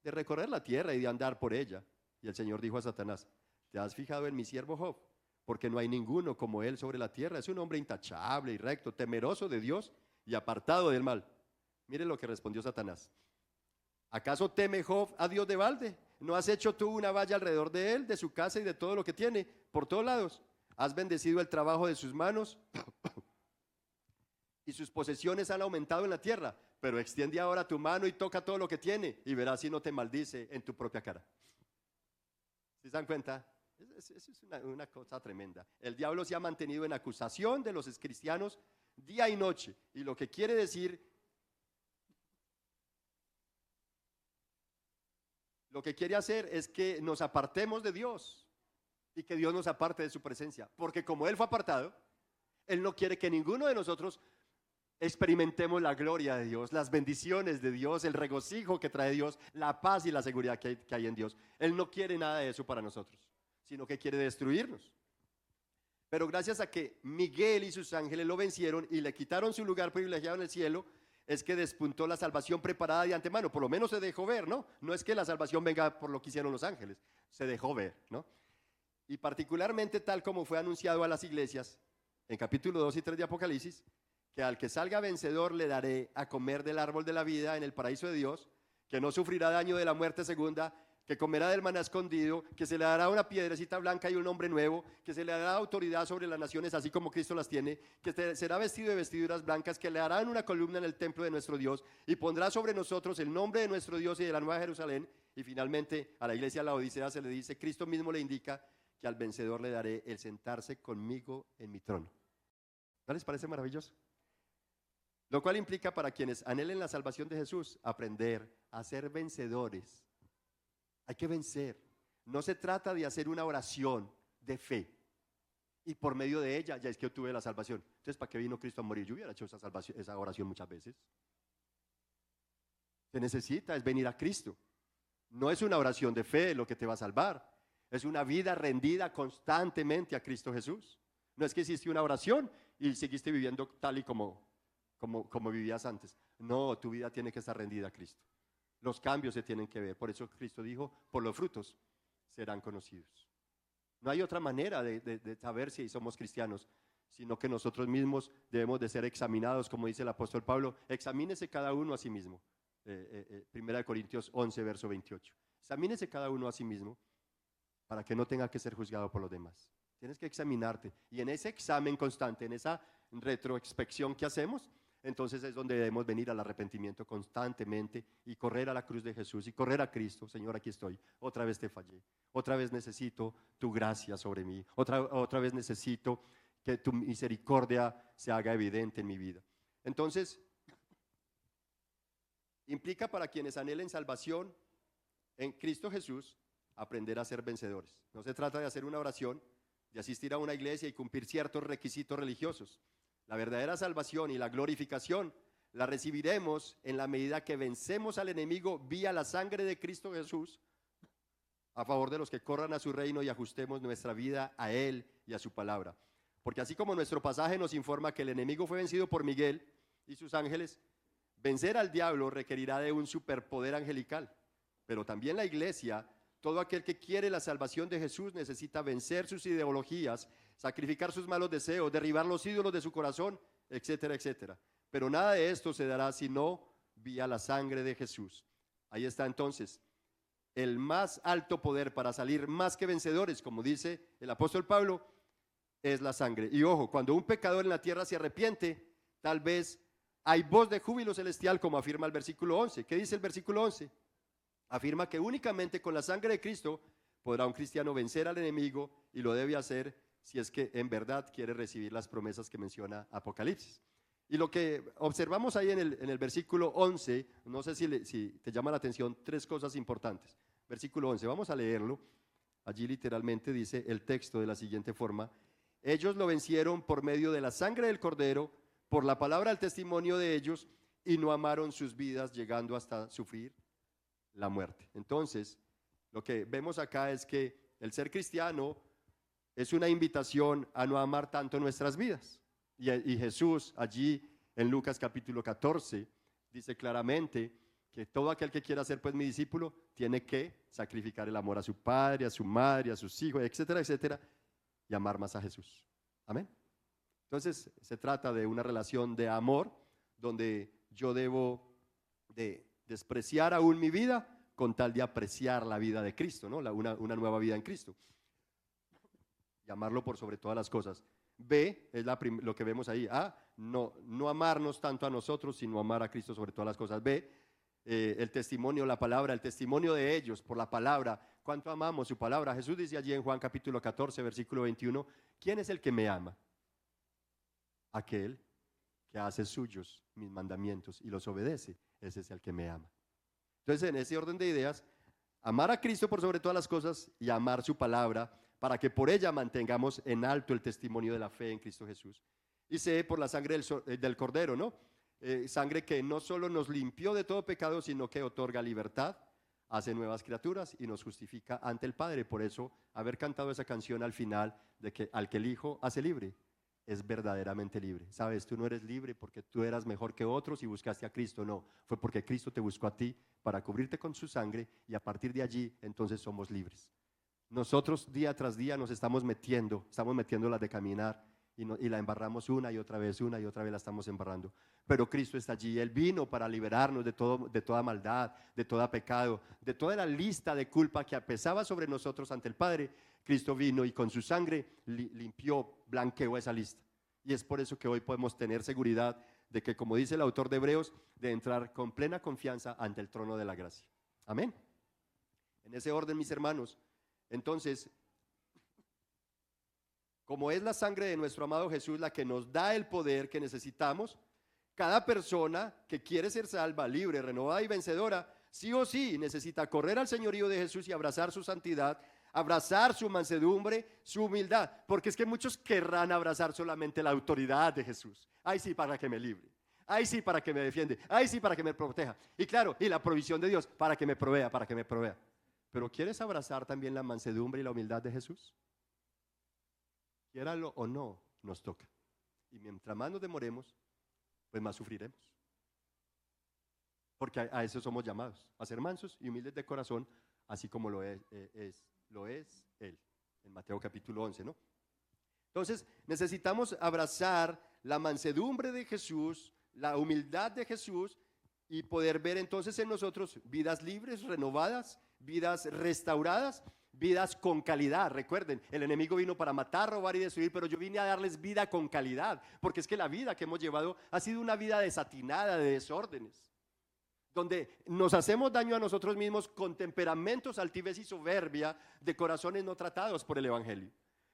de recorrer la tierra y de andar por ella. Y el Señor dijo a Satanás: ¿te has fijado en mi siervo Job? Porque no hay ninguno como él sobre la tierra. Es un hombre intachable y recto, temeroso de Dios y apartado del mal. Mire lo que respondió Satanás: ¿acaso teme Job a Dios de balde? ¿No has hecho tú una valla alrededor de él, de su casa y de todo lo que tiene, por todos lados? ¿Has bendecido el trabajo de sus manos? Y sus posesiones han aumentado en la tierra. Pero extiende ahora tu mano y toca todo lo que tiene, y verás si no te maldice en tu propia cara. ¿Sí se dan cuenta? Eso es una cosa tremenda. El diablo se ha mantenido en acusación de los cristianos día y noche. Y lo que quiere decir, lo que quiere hacer es que nos apartemos de Dios y que Dios nos aparte de su presencia. Porque como Él fue apartado, Él no quiere que ninguno de nosotros experimentemos la gloria de Dios, las bendiciones de Dios, el regocijo que trae Dios, la paz y la seguridad que hay en Dios. Él no quiere nada de eso para nosotros, sino que quiere destruirnos. Pero gracias a que Miguel y sus ángeles lo vencieron y le quitaron su lugar privilegiado en el cielo, es que despuntó la salvación preparada de antemano. Por lo menos se dejó ver, ¿no? No es que la salvación venga por lo que hicieron los ángeles, se dejó ver, ¿no? Y particularmente tal como fue anunciado a las iglesias en capítulo 2 y 3 de Apocalipsis, que al que salga vencedor le daré a comer del árbol de la vida en el paraíso de Dios, que no sufrirá daño de la muerte segunda, que comerá del maná escondido, que se le dará una piedrecita blanca y un nombre nuevo, que se le dará autoridad sobre las naciones así como Cristo las tiene, que será vestido de vestiduras blancas, que le harán una columna en el templo de nuestro Dios y pondrá sobre nosotros el nombre de nuestro Dios y de la Nueva Jerusalén. Y finalmente a la iglesia de la Odisea se le dice, Cristo mismo le indica que al vencedor le daré el sentarse conmigo en mi trono. ¿No les parece maravilloso? Lo cual implica para quienes anhelen la salvación de Jesús, aprender a ser vencedores. Hay que vencer. No se trata de hacer una oración de fe y por medio de ella ya es que obtuve la salvación. Entonces, ¿para qué vino Cristo a morir? Yo hubiera hecho esa oración muchas veces. Se necesita es venir a Cristo. No es una oración de fe lo que te va a salvar. Es una vida rendida constantemente a Cristo Jesús. No es que hiciste una oración y seguiste viviendo tal y como vivías antes. No, tu vida tiene que estar rendida a Cristo. Los cambios se tienen que ver. Por eso Cristo dijo, por los frutos serán conocidos. No hay otra manera de saber si somos cristianos, sino que nosotros mismos debemos de ser examinados, como dice el apóstol Pablo. Examínese cada uno a sí mismo. 1 Corintios 11, verso 28. Examínese cada uno a sí mismo para que no tenga que ser juzgado por los demás. Tienes que examinarte. Y en ese examen constante, en esa retroinspección que hacemos, entonces es donde debemos venir al arrepentimiento constantemente y correr a la cruz de Jesús y correr a Cristo. Señor, aquí estoy, otra vez te fallé, otra vez necesito tu gracia sobre mí, otra vez necesito que tu misericordia se haga evidente en mi vida. Entonces, implica para quienes anhelen salvación en Cristo Jesús, aprender a ser vencedores. No se trata de hacer una oración, de asistir a una iglesia y cumplir ciertos requisitos religiosos. La verdadera salvación y la glorificación la recibiremos en la medida que vencemos al enemigo vía la sangre de Cristo Jesús a favor de los que corran a su reino y ajustemos nuestra vida a Él y a su palabra. Porque así como nuestro pasaje nos informa que el enemigo fue vencido por Miguel y sus ángeles, vencer al diablo requerirá de un superpoder angelical. Pero también la iglesia, todo aquel que quiere la salvación de Jesús necesita vencer sus ideologías, sacrificar sus malos deseos, derribar los ídolos de su corazón, etcétera, etcétera. Pero nada de esto se dará sino vía la sangre de Jesús. Ahí está entonces el más alto poder para salir más que vencedores, como dice el apóstol Pablo, es la sangre. Y ojo, cuando un pecador en la tierra se arrepiente, tal vez hay voz de júbilo celestial, como afirma el versículo 11. ¿Qué dice el versículo 11? Afirma que únicamente con la sangre de Cristo podrá un cristiano vencer al enemigo y lo debe hacer si es que en verdad quiere recibir las promesas que menciona Apocalipsis. Y lo que observamos ahí en el versículo 11, no sé si te llama la atención, tres cosas importantes. Versículo 11, vamos a leerlo. Allí literalmente dice el texto de la siguiente forma: ellos lo vencieron por medio de la sangre del Cordero, por la palabra del testimonio de ellos, y no amaron sus vidas, llegando hasta sufrir la muerte. Entonces, lo que vemos acá es que el ser cristiano es una invitación a no amar tanto nuestras vidas. Y Jesús allí en Lucas capítulo 14 dice claramente que todo aquel que quiera ser pues mi discípulo tiene que sacrificar el amor a su padre, a su madre, a sus hijos, etcétera, etcétera, y amar más a Jesús. Amén. Entonces se trata de una relación de amor donde yo debo de despreciar aún mi vida con tal de apreciar la vida de Cristo, ¿no? Una nueva vida en Cristo. Y amarlo por sobre todas las cosas. B es lo que vemos ahí. A, no amarnos tanto a nosotros, sino amar a Cristo sobre todas las cosas. B, el testimonio, la palabra, el testimonio de ellos por la palabra. ¿Cuánto amamos su palabra? Jesús dice allí en Juan capítulo 14, versículo 21, ¿quién es el que me ama? Aquel que hace suyos mis mandamientos y los obedece. Ese es el que me ama. Entonces, en ese orden de ideas, amar a Cristo por sobre todas las cosas y amar su palabra, para que por ella mantengamos en alto el testimonio de la fe en Cristo Jesús. Y C, por la sangre del Cordero, ¿no? Sangre que no solo nos limpió de todo pecado, sino que otorga libertad, hace nuevas criaturas y nos justifica ante el Padre. Por eso, haber cantado esa canción al final, de que al que el Hijo hace libre, es verdaderamente libre. Sabes, tú no eres libre porque tú eras mejor que otros y buscaste a Cristo, no. Fue porque Cristo te buscó a ti para cubrirte con su sangre y a partir de allí, entonces somos libres. Nosotros día tras día nos estamos metiendo las de caminar y la embarramos una y otra vez la estamos embarrando. Pero Cristo está allí, Él vino para liberarnos de toda maldad, de todo pecado, de toda la lista de culpa que pesaba sobre nosotros ante el Padre. Cristo vino y con su sangre limpió, blanqueó esa lista. Y es por eso que hoy podemos tener seguridad de que, como dice el autor de Hebreos, de entrar con plena confianza ante el trono de la gracia. Amén. En ese orden, mis hermanos, entonces, como es la sangre de nuestro amado Jesús la que nos da el poder que necesitamos, cada persona que quiere ser salva, libre, renovada y vencedora, sí o sí necesita correr al señorío de Jesús y abrazar su santidad, abrazar su mansedumbre, su humildad, porque es que muchos querrán abrazar solamente la autoridad de Jesús. Ay, sí, para que me libre. Ay, sí, para que me defiende. Ay, sí, para que me proteja. Y claro, y la provisión de Dios, para que me provea, para que me provea. Pero ¿quieres abrazar también la mansedumbre y la humildad de Jesús? Quiéralo o no, nos toca. Y mientras más nos demoremos, pues más sufriremos. Porque a eso somos llamados, a ser mansos y humildes de corazón, así como lo es Él, en Mateo capítulo 11, ¿no? Entonces, necesitamos abrazar la mansedumbre de Jesús, la humildad de Jesús, y poder ver entonces en nosotros vidas libres, renovadas, vidas restauradas, vidas con calidad. Recuerden, el enemigo vino para matar, robar y destruir, pero yo vine a darles vida con calidad, porque es que la vida que hemos llevado ha sido una vida desatinada, de desórdenes, donde nos hacemos daño a nosotros mismos con temperamentos, altivez y soberbia de corazones no tratados por el Evangelio.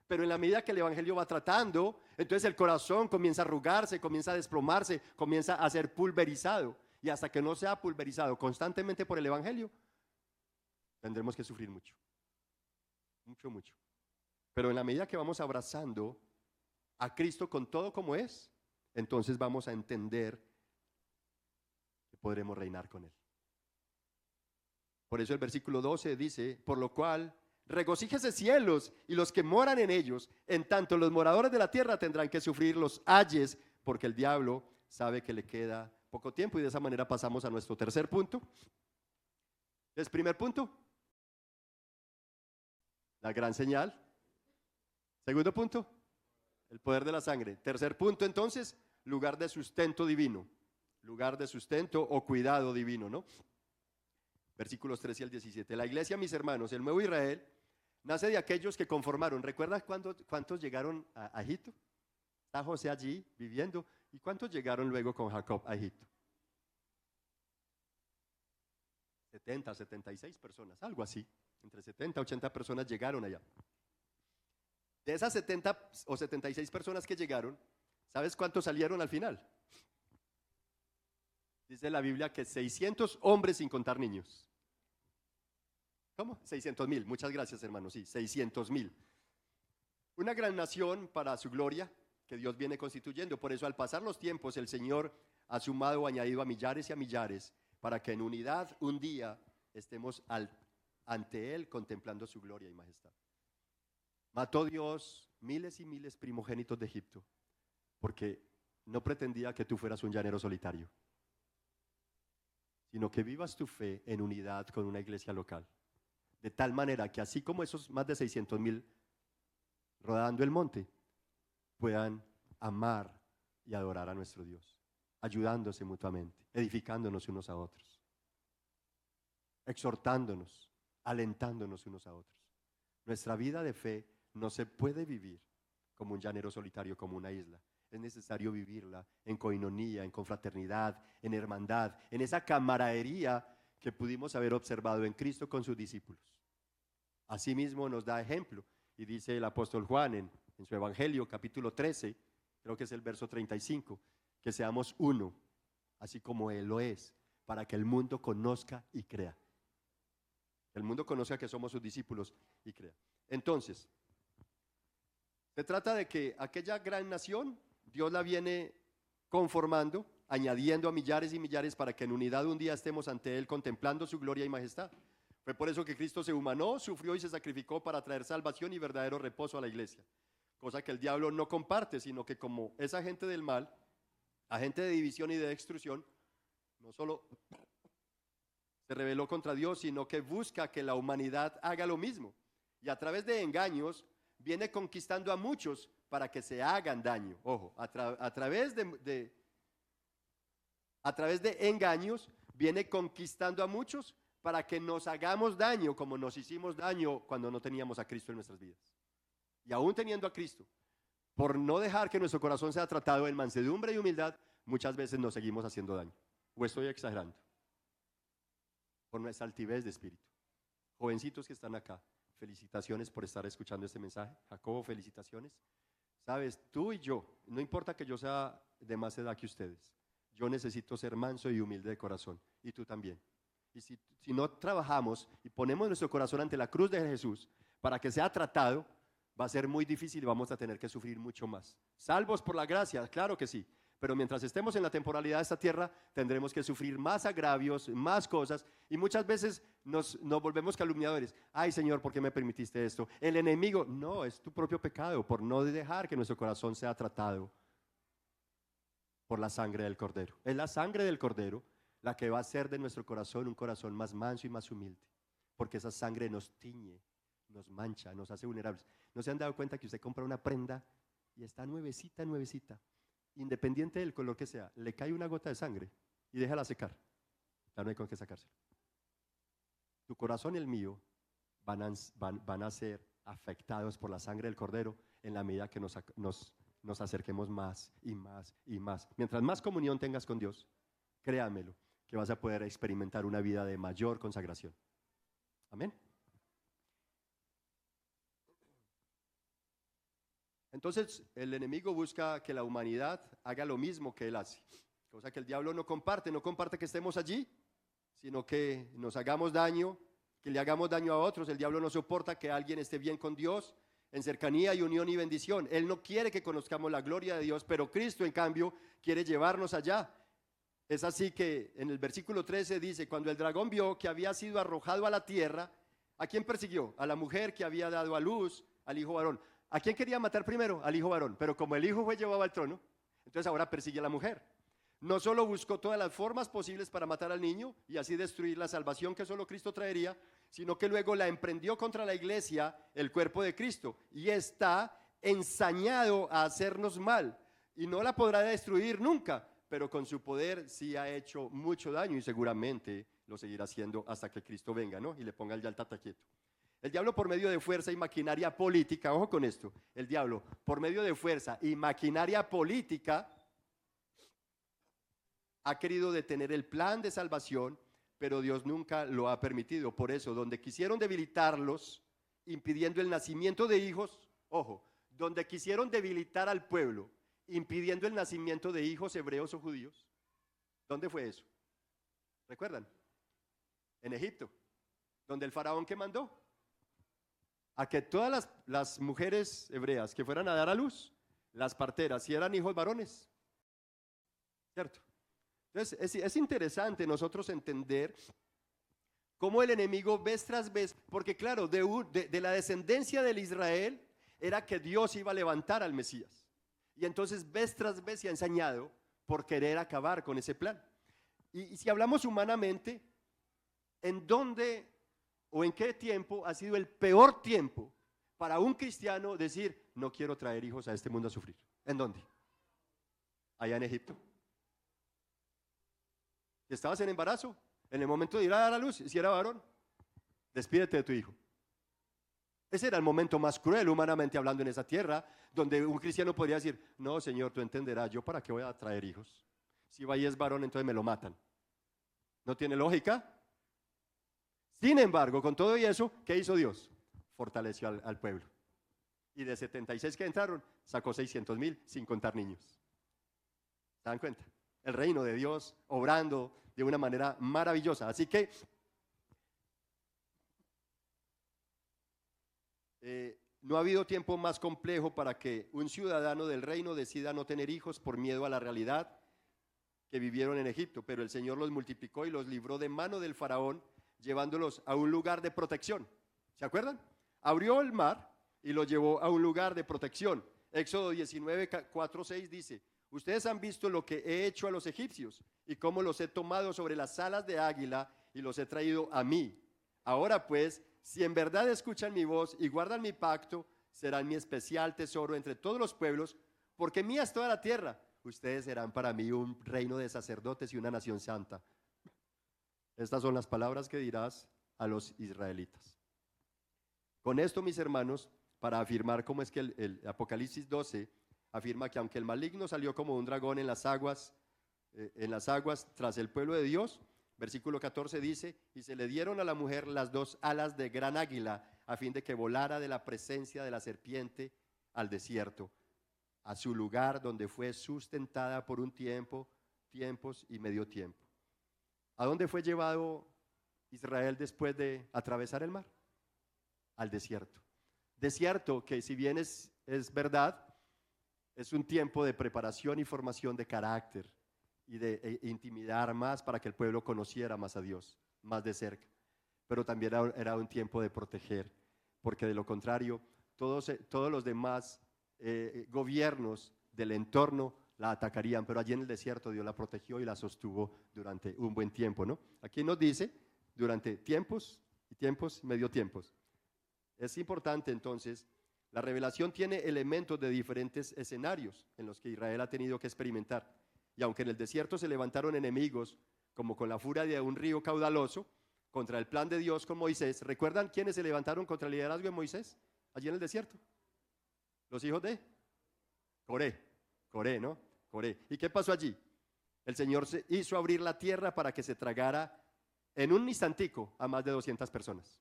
Pero en la medida que el Evangelio va tratando, entonces el corazón comienza a arrugarse, comienza a desplomarse, comienza a ser pulverizado. Y hasta que no sea pulverizado constantemente por el Evangelio, tendremos que sufrir mucho. Mucho. Pero en la medida que vamos abrazando a Cristo con todo como es, entonces vamos a entender que podremos reinar con Él. Por eso el versículo 12 dice: por lo cual, regocíjese cielos y los que moran en ellos, en tanto los moradores de la tierra tendrán que sufrir los ayes, porque el diablo sabe que le queda poco tiempo. Y de esa manera pasamos a nuestro tercer punto. ¿Es primer punto? La gran señal. Segundo punto, el poder de la sangre. Tercer punto, entonces, lugar de sustento divino. Lugar de sustento o cuidado divino, ¿no? Versículos 13 al 17. La iglesia, mis hermanos, el nuevo Israel, nace de aquellos que conformaron. ¿Recuerdas cuántos llegaron a Egipto? Está José allí viviendo. ¿Y cuántos llegaron luego con Jacob a Egipto? 70, 76 personas, algo así. Entre 70 y 80 personas llegaron allá. De esas 70 o 76 personas que llegaron, ¿sabes cuántos salieron al final? Dice la Biblia que 600 hombres sin contar niños. ¿Cómo? 600,000. Muchas gracias, hermano. Sí, 600,000. Una gran nación para su gloria que Dios viene constituyendo. Por eso, al pasar los tiempos, el Señor ha sumado o añadido a millares y a millares para que en unidad un día estemos ante Él contemplando su gloria y majestad. Mató Dios miles y miles primogénitos de Egipto porque no pretendía que tú fueras un llanero solitario, sino que vivas tu fe en unidad con una iglesia local. De tal manera que así como esos más de 600,000 rodando el monte, puedan amar y adorar a nuestro Dios, ayudándose mutuamente, edificándonos unos a otros, exhortándonos, alentándonos unos a otros. Nuestra vida de fe no se puede vivir como un llanero solitario, como una isla. Es necesario vivirla en coinonía, en confraternidad, en hermandad, en esa camaradería que pudimos haber observado en Cristo con sus discípulos. Asimismo nos da ejemplo, y dice el apóstol Juan en su Evangelio, capítulo 13, creo que es el verso 35, que seamos uno, así como Él lo es, para que el mundo conozca y crea. Que el mundo conozca que somos sus discípulos y crea. Entonces, se trata de que aquella gran nación, Dios la viene conformando, añadiendo a millares y millares para que en unidad un día estemos ante Él contemplando su gloria y majestad. Fue por eso que Cristo se humanó, sufrió y se sacrificó para traer salvación y verdadero reposo a la iglesia. Cosa que el diablo no comparte, sino que como es agente del mal, agente de división y de destrucción, no solo se rebeló contra Dios, sino que busca que la humanidad haga lo mismo. Y a través de engaños viene conquistando a muchos para que se hagan daño. Ojo, a través de engaños viene conquistando a muchos para que nos hagamos daño como nos hicimos daño cuando no teníamos a Cristo en nuestras vidas. Y aún teniendo a Cristo, por no dejar que nuestro corazón sea tratado en mansedumbre y humildad, muchas veces nos seguimos haciendo daño. ¿O estoy exagerando? Por nuestra altivez de espíritu. Jovencitos que están acá, felicitaciones por estar escuchando este mensaje. Jacobo, felicitaciones. Sabes, tú y yo, no importa que yo sea de más edad que ustedes, yo necesito ser manso y humilde de corazón, y tú también. Y si no trabajamos y ponemos nuestro corazón ante la cruz de Jesús para que sea tratado, va a ser muy difícil y vamos a tener que sufrir mucho más. Salvos por la gracia, claro que sí, pero mientras estemos en la temporalidad de esta tierra, tendremos que sufrir más agravios, más cosas, y muchas veces nos volvemos calumniadores. Ay, Señor, ¿por qué me permitiste esto? El enemigo, no, es tu propio pecado por no dejar que nuestro corazón sea tratado por la sangre del Cordero. Es la sangre del Cordero la que va a hacer de nuestro corazón un corazón más manso y más humilde, porque esa sangre nos tiñe, nos mancha, nos hace vulnerables. ¿No se han dado cuenta que usted compra una prenda y está nuevecita, nuevecita? Independiente del color que sea, le cae una gota de sangre y déjala secar, ya no hay con qué sacársela. Tu corazón y el mío van a ser afectados por la sangre del Cordero en la medida que nos acerquemos más y más y más. Mientras más comunión tengas con Dios, créamelo, que vas a poder experimentar una vida de mayor consagración. Amén. Entonces, el enemigo busca que la humanidad haga lo mismo que él hace, cosa que el diablo no comparte que estemos allí, sino que nos hagamos daño, que le hagamos daño a otros. El diablo no soporta que alguien esté bien con Dios, en cercanía y unión y bendición. Él no quiere que conozcamos la gloria de Dios, pero Cristo, en cambio, quiere llevarnos allá. Es así que en el versículo 13 dice, cuando el dragón vio que había sido arrojado a la tierra, ¿a quién persiguió? A la mujer que había dado a luz al hijo varón. ¿A quién quería matar primero? Al hijo varón. Pero como el hijo fue llevado al trono, entonces ahora persigue a la mujer. No solo buscó todas las formas posibles para matar al niño y así destruir la salvación que solo Cristo traería, sino que luego la emprendió contra la iglesia, el cuerpo de Cristo, y está ensañado a hacernos mal, y no la podrá destruir nunca, pero con su poder sí ha hecho mucho daño y seguramente lo seguirá haciendo hasta que Cristo venga, ¿no? Y le ponga el yaltata quieto. El diablo, por medio de fuerza y maquinaria política, ojo con esto, el diablo por medio de fuerza y maquinaria política ha querido detener el plan de salvación pero Dios nunca lo ha permitido. Por eso, donde quisieron debilitarlos, impidiendo el nacimiento de hijos, ojo, donde quisieron debilitar al pueblo, impidiendo el nacimiento de hijos hebreos o judíos, ¿dónde fue eso? ¿Recuerdan? En Egipto, donde el faraón que mandó a que todas las mujeres hebreas que fueran a dar a luz, las parteras, si eran hijos varones, ¿cierto? Entonces es interesante nosotros entender cómo el enemigo vez tras vez, porque claro, de la descendencia del Israel era que Dios iba a levantar al Mesías, y entonces vez tras vez se ha ensañado por querer acabar con ese plan. Y si hablamos humanamente, ¿en dónde o en qué tiempo ha sido el peor tiempo para un cristiano decir, no quiero traer hijos a este mundo a sufrir? ¿En dónde? Allá en Egipto. Si estabas en embarazo, en el momento de ir a dar a luz, si era varón, despídete de tu hijo. Ese era el momento más cruel humanamente hablando en esa tierra, donde un cristiano podría decir, no, Señor, tú entenderás, ¿yo para qué voy a traer hijos? Si va y es varón, entonces me lo matan. ¿No tiene lógica? Sin embargo, con todo y eso, ¿qué hizo Dios? Fortaleció al pueblo. Y de 76 que entraron, sacó 600,000 sin contar niños. ¿Se dan cuenta? El reino de Dios obrando de una manera maravillosa. Así que no ha habido tiempo más complejo para que un ciudadano del reino decida no tener hijos por miedo a la realidad que vivieron en Egipto, pero el Señor los multiplicó y los libró de mano del faraón, llevándolos a un lugar de protección. ¿Se acuerdan? Abrió el mar y los llevó a un lugar de protección. Éxodo 19, 4, 6 dice, ustedes han visto lo que he hecho a los egipcios y cómo los he tomado sobre las alas de águila y los he traído a mí. Ahora pues, si en verdad escuchan mi voz y guardan mi pacto, serán mi especial tesoro entre todos los pueblos, porque mía es toda la tierra. Ustedes serán para mí un reino de sacerdotes y una nación santa. Estas son las palabras que dirás a los israelitas. Con esto, mis hermanos, para afirmar cómo es que el Apocalipsis 12 afirma que aunque el maligno salió como un dragón en las aguas tras el pueblo de Dios, versículo 14 dice, y se le dieron a la mujer las dos alas de gran águila, a fin de que volara de la presencia de la serpiente al desierto, a su lugar donde fue sustentada por un tiempo, tiempos y medio tiempo. ¿A dónde fue llevado Israel después de atravesar el mar? Al desierto. Desierto que, si bien es verdad, es un tiempo de preparación y formación de carácter y de intimidar más para que el pueblo conociera más a Dios, más de cerca. Pero también era un tiempo de proteger, porque de lo contrario, todos los demás gobiernos del entorno la atacarían, pero allí en el desierto Dios la protegió y la sostuvo durante un buen tiempo, ¿no? Aquí nos dice, durante tiempos y tiempos, medio tiempos. Es importante entonces, la revelación tiene elementos de diferentes escenarios en los que Israel ha tenido que experimentar. Y aunque en el desierto se levantaron enemigos, como con la furia de un río caudaloso, contra el plan de Dios con Moisés, ¿recuerdan quiénes se levantaron contra el liderazgo de Moisés allí en el desierto? Los hijos de Coré, ¿no? Coré. ¿Y qué pasó allí? El Señor se hizo abrir la tierra para que se tragara en un instantico a más de 200 personas.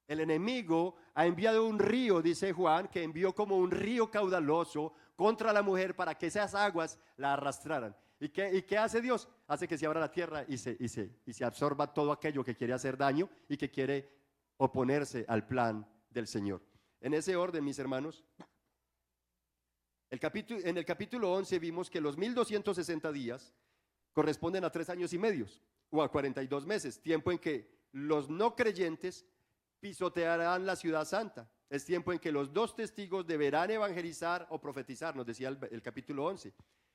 El enemigo ha enviado un río, dice Juan, que envió como un río caudaloso contra la mujer para que esas aguas la arrastraran. ¿Y qué hace Dios? Hace que se abra la tierra y se absorba todo aquello que quiere hacer daño y que quiere oponerse al plan del Señor. En ese orden, mis hermanos, en el capítulo 11 vimos que los 1260 días corresponden a 3 años y medio o a 42 meses, tiempo en que los no creyentes pisotearán la ciudad santa. Es tiempo en que los 2 testigos deberán evangelizar o profetizar, nos decía el capítulo 11.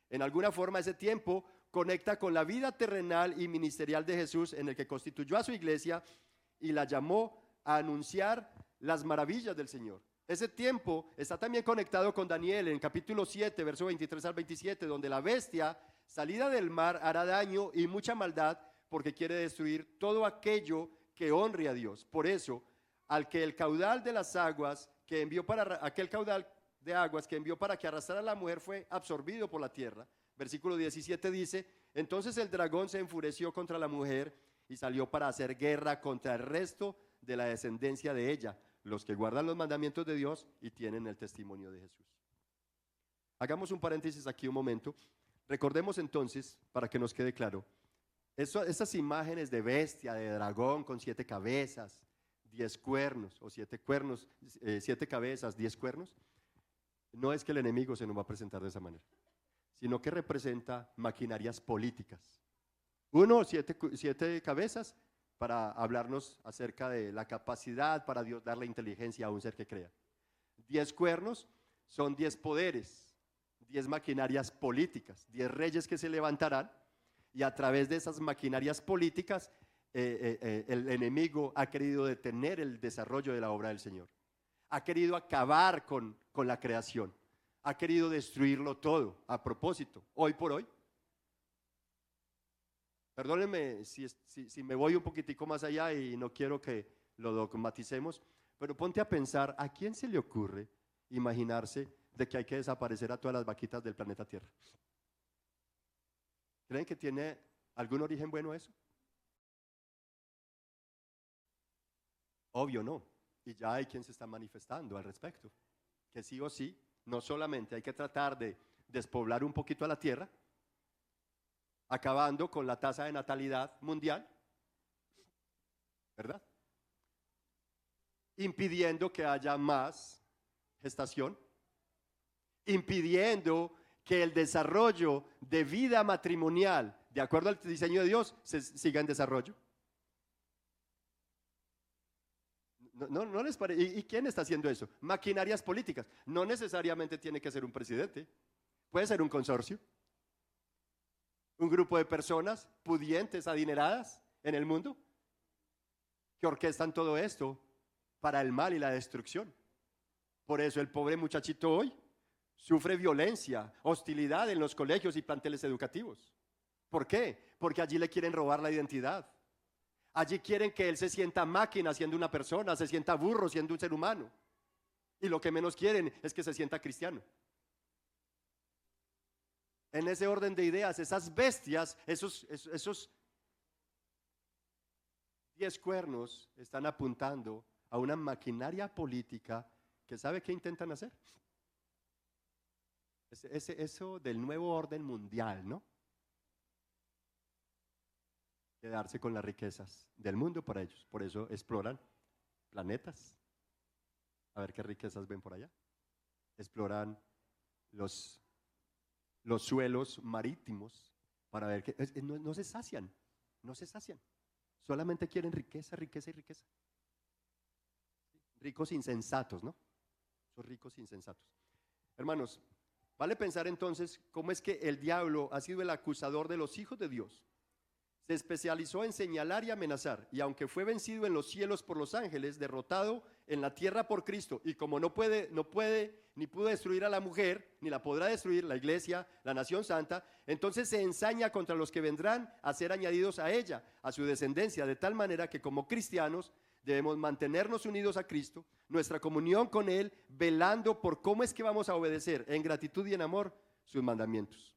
En alguna forma ese tiempo conecta con la vida terrenal y ministerial de Jesús, en el que constituyó a su iglesia y la llamó a anunciar las maravillas del Señor. Ese tiempo está también conectado con Daniel en capítulo 7, verso 23 al 27, donde la bestia salida del mar hará daño y mucha maldad porque quiere destruir todo aquello que honre a Dios. Por eso, al que el caudal de las aguas que envió para aquel caudal de aguas que envió para que arrastrara a la mujer fue absorbido por la tierra. Versículo 17 dice, entonces el dragón se enfureció contra la mujer y salió para hacer guerra contra el resto de la descendencia de ella, los que guardan los mandamientos de Dios y tienen el testimonio de Jesús. Hagamos un paréntesis aquí un momento. Recordemos entonces, para que nos quede claro, esas imágenes de bestia, de dragón con 7 cabezas, 10 cuernos, o 7 cuernos, 7 cabezas, 10 cuernos, no es que el enemigo se nos va a presentar de esa manera, sino que representa maquinarias políticas. 7 cabezas para hablarnos acerca de la capacidad para Dios darle inteligencia a un ser que crea. 10 cuernos son 10 poderes, 10 maquinarias políticas, 10 reyes que se levantarán, y a través de esas maquinarias políticas el enemigo ha querido detener el desarrollo de la obra del Señor. Ha querido acabar con la creación. Ha querido destruirlo todo a propósito, hoy por hoy. Perdónenme si me voy un poquitico más allá y no quiero que lo dogmaticemos, pero ponte a pensar, ¿a quién se le ocurre imaginarse de que hay que desaparecer a todas las vaquitas del planeta Tierra? ¿Creen que tiene algún origen bueno eso? Obvio no. Y ya hay quien se está manifestando al respecto. Que sí o sí, no solamente hay que tratar de despoblar un poquito a la tierra, acabando con la tasa de natalidad mundial, ¿verdad? Impidiendo que haya más gestación, impidiendo que el desarrollo de vida matrimonial, de acuerdo al diseño de Dios, se siga en desarrollo. No les parece. ¿Y quién está haciendo eso? Maquinarias políticas. No necesariamente tiene que ser un presidente. Puede ser un consorcio. Un grupo de personas pudientes, adineradas en el mundo, que orquestan todo esto para el mal y la destrucción. Por eso el pobre muchachito hoy sufre violencia, hostilidad en los colegios y planteles educativos. ¿Por qué? Porque allí le quieren robar la identidad. Allí quieren que él se sienta máquina siendo una persona, se sienta burro siendo un ser humano. Y lo que menos quieren es que se sienta cristiano. En ese orden de ideas, esas bestias, esos 10 cuernos están apuntando a una maquinaria política que ¿sabe qué intentan hacer? Eso del nuevo orden mundial, ¿no? Quedarse con las riquezas del mundo para ellos. Por eso exploran planetas, a ver qué riquezas ven por allá. Exploran los suelos marítimos para ver que no se sacian, no se sacian. Solamente quieren riqueza, riqueza y riqueza. Ricos insensatos, ¿no? Son ricos insensatos. Hermanos, vale pensar entonces cómo es que el diablo ha sido el acusador de los hijos de Dios. Se especializó en señalar y amenazar, y aunque fue vencido en los cielos por los ángeles, derrotado en la tierra por Cristo, y como no puede ni pudo destruir a la mujer, ni la podrá destruir la iglesia, la nación santa, entonces se ensaña contra los que vendrán a ser añadidos a ella, a su descendencia, de tal manera que como cristianos debemos mantenernos unidos a Cristo, nuestra comunión con Él, velando por cómo es que vamos a obedecer en gratitud y en amor sus mandamientos,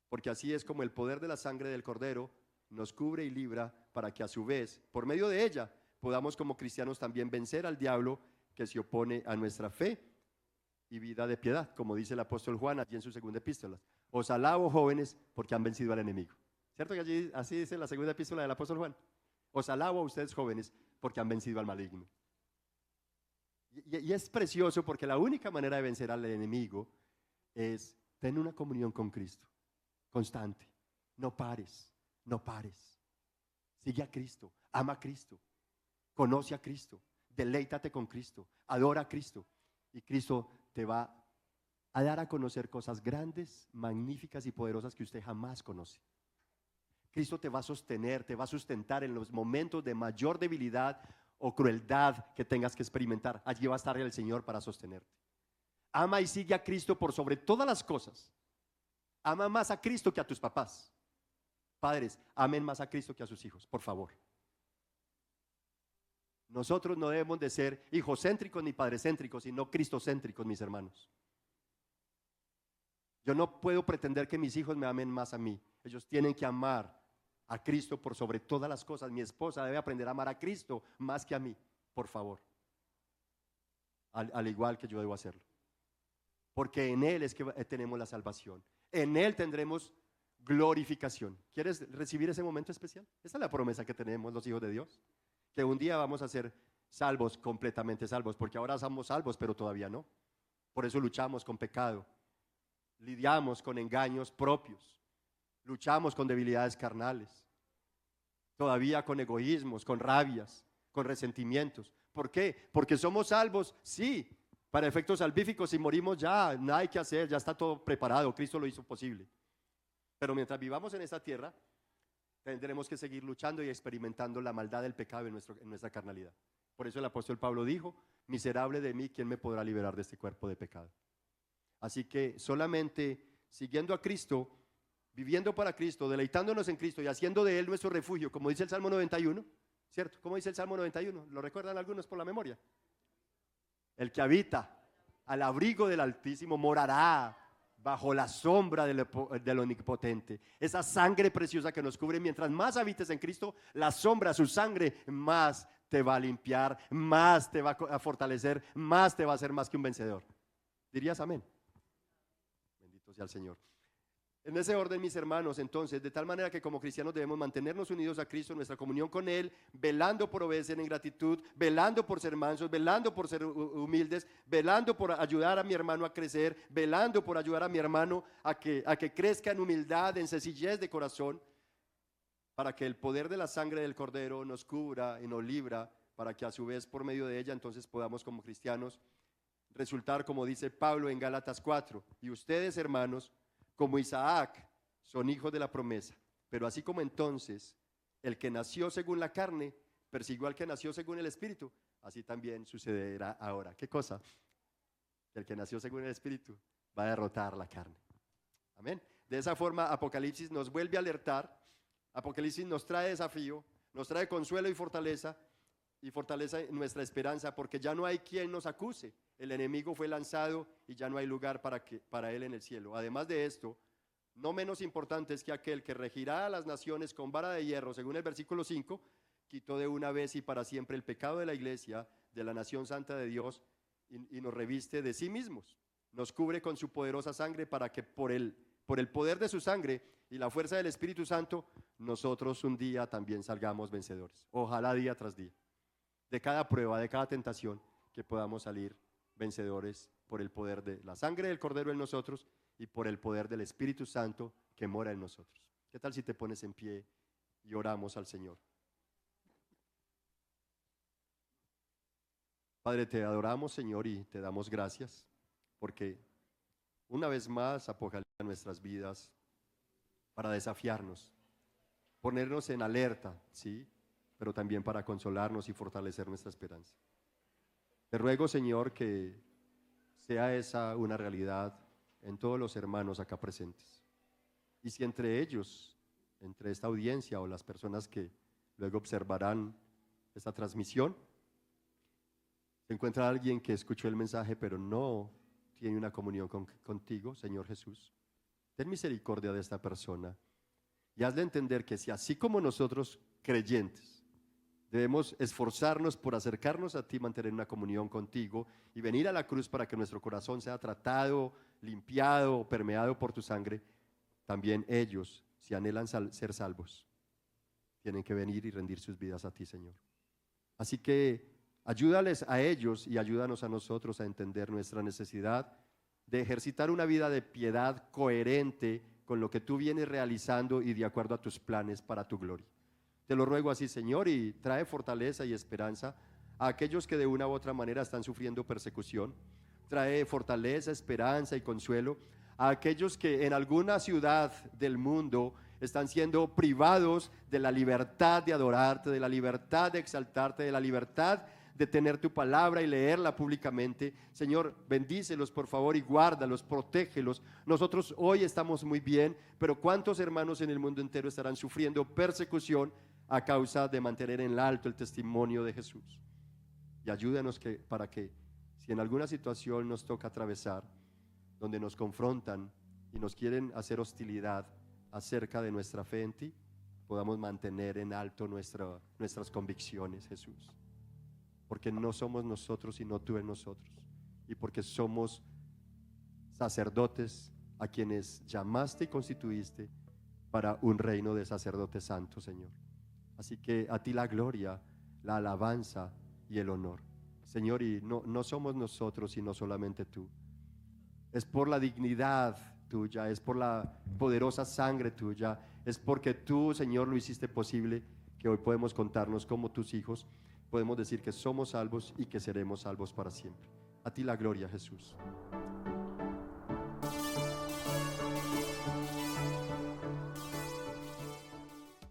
porque así es como el poder de la sangre del Cordero nos cubre y libra, para que a su vez, por medio de ella, podamos como cristianos también vencer al diablo que se opone a nuestra fe y vida de piedad, como dice el apóstol Juan allí en su segunda epístola. Os alabo, jóvenes, porque han vencido al enemigo. ¿Cierto que allí así dice la segunda epístola del apóstol Juan? Os alabo a ustedes, jóvenes, porque han vencido al maligno. Y es precioso porque la única manera de vencer al enemigo es tener una comunión con Cristo, constante. No pares. No pares. Sigue a Cristo, ama a Cristo, conoce a Cristo, deleítate con Cristo, adora a Cristo, y Cristo te va a dar a conocer cosas grandes, magníficas y poderosas que usted jamás conoce. Cristo te va a sostener, te va a sustentar en los momentos de mayor debilidad o crueldad que tengas que experimentar. Allí va a estar el Señor para sostenerte. Ama y sigue a Cristo por sobre todas las cosas. Ama más a Cristo que a tus papás. Padres, amen más a Cristo que a sus hijos, por favor. Nosotros no debemos de ser hijocéntricos ni padrecéntricos, sino cristocéntricos, mis hermanos. Yo no puedo pretender que mis hijos me amen más a mí. Ellos tienen que amar a Cristo por sobre todas las cosas. Mi esposa debe aprender a amar a Cristo más que a mí, por favor. Al igual que yo debo hacerlo. Porque en Él es que tenemos la salvación. En Él tendremos glorificación. ¿Quieres recibir ese momento especial? Esa es la promesa que tenemos los hijos de Dios. Que un día vamos a ser salvos, completamente salvos. Porque ahora somos salvos, pero todavía no. Por eso luchamos con pecado. Lidiamos con engaños propios. Luchamos con debilidades carnales. Todavía con egoísmos, con rabias, con resentimientos. ¿Por qué? Porque somos salvos, sí, para efectos salvíficos. Si morimos ya, nada hay que hacer, ya está todo preparado, Cristo lo hizo posible. Pero mientras vivamos en esta tierra, tendremos que seguir luchando y experimentando la maldad del pecado en nuestra carnalidad. Por eso el apóstol Pablo dijo, miserable de mí, ¿quién me podrá liberar de este cuerpo de pecado? Así que solamente siguiendo a Cristo, viviendo para Cristo, deleitándonos en Cristo y haciendo de Él nuestro refugio, como dice el Salmo 91, ¿cierto? ¿Cómo dice el Salmo 91? ¿Lo recuerdan algunos por la memoria? El que habita al abrigo del Altísimo morará bajo la sombra del Omnipotente. Esa sangre preciosa que nos cubre, mientras más habites en Cristo, la sombra, su sangre, más te va a limpiar, más te va a fortalecer, más te va a hacer más que un vencedor. ¿Dirías amén? Bendito sea el Señor. En ese orden, mis hermanos, entonces, de tal manera que como cristianos debemos mantenernos unidos a Cristo, nuestra comunión con Él, velando por obedecer en gratitud, velando por ser mansos, velando por ser humildes, velando por ayudar a mi hermano a crecer, velando por ayudar a mi hermano a que crezca en humildad, en sencillez de corazón, para que el poder de la sangre del Cordero nos cubra y nos libra, para que a su vez por medio de ella entonces podamos como cristianos resultar, como dice Pablo en Gálatas 4, y ustedes, hermanos, como Isaac, son hijos de la promesa. Pero así como entonces el que nació según la carne persiguió al que nació según el Espíritu, así también sucederá ahora. ¿Qué cosa? El que nació según el Espíritu va a derrotar la carne. Amén. De esa forma, Apocalipsis nos vuelve a alertar. Apocalipsis nos trae desafío, nos trae consuelo y fortaleza nuestra esperanza, porque ya no hay quien nos acuse. El enemigo fue lanzado y ya no hay lugar para él en el cielo. Además de esto, no menos importante es que aquel que regirá a las naciones con vara de hierro, según el versículo 5, quitó de una vez y para siempre el pecado de la iglesia, de la nación santa de Dios, y nos reviste de sí mismos. Nos cubre con su poderosa sangre para que por el poder de su sangre y la fuerza del Espíritu Santo, nosotros un día también salgamos vencedores. Ojalá día tras día. De cada prueba, de cada tentación, que podamos salir vencedores por el poder de la sangre del Cordero en nosotros y por el poder del Espíritu Santo que mora en nosotros. ¿Qué tal si te pones en pie y oramos al Señor? Padre, te adoramos, Señor, y te damos gracias porque una vez más apocalipsa nuestras vidas para desafiarnos, ponernos en alerta, ¿sí? Pero también para consolarnos y fortalecer nuestra esperanza. Te ruego, Señor, que sea esa una realidad en todos los hermanos acá presentes. Y si entre ellos, entre esta audiencia o las personas que luego observarán esta transmisión, se encuentra alguien que escuchó el mensaje pero no tiene una comunión contigo, Señor Jesús, ten misericordia de esta persona y hazle entender que si así como nosotros creyentes debemos esforzarnos por acercarnos a ti, mantener una comunión contigo y venir a la cruz para que nuestro corazón sea tratado, limpiado, permeado por tu sangre, también ellos, si anhelan ser salvos, tienen que venir y rendir sus vidas a ti, Señor. Así que ayúdales a ellos y ayúdanos a nosotros a entender nuestra necesidad de ejercitar una vida de piedad coherente con lo que tú vienes realizando y de acuerdo a tus planes para tu gloria. Te lo ruego así, Señor, y trae fortaleza y esperanza a aquellos que de una u otra manera están sufriendo persecución. Trae fortaleza, esperanza y consuelo a aquellos que en alguna ciudad del mundo están siendo privados de la libertad de adorarte, de la libertad de exaltarte, de la libertad de tener tu palabra y leerla públicamente. Señor, bendícelos por favor y guárdalos, protégelos. Nosotros hoy estamos muy bien, pero ¿cuántos hermanos en el mundo entero estarán sufriendo persecución a causa de mantener en alto el testimonio de Jesús? Y ayúdanos para que si en alguna situación nos toca atravesar, donde nos confrontan y nos quieren hacer hostilidad acerca de nuestra fe en ti, podamos mantener en alto nuestras convicciones, Jesús. Porque no somos nosotros, sino tú en nosotros. Y porque somos sacerdotes a quienes llamaste y constituiste para un reino de sacerdotes santos, Señor. Así que a ti la gloria, la alabanza y el honor, Señor. Y no somos nosotros, sino solamente tú. Es por la dignidad tuya, es por la poderosa sangre tuya, es porque tú, Señor, lo hiciste posible que hoy podemos contarnos como tus hijos, podemos decir que somos salvos y que seremos salvos para siempre. A ti la gloria, Jesús.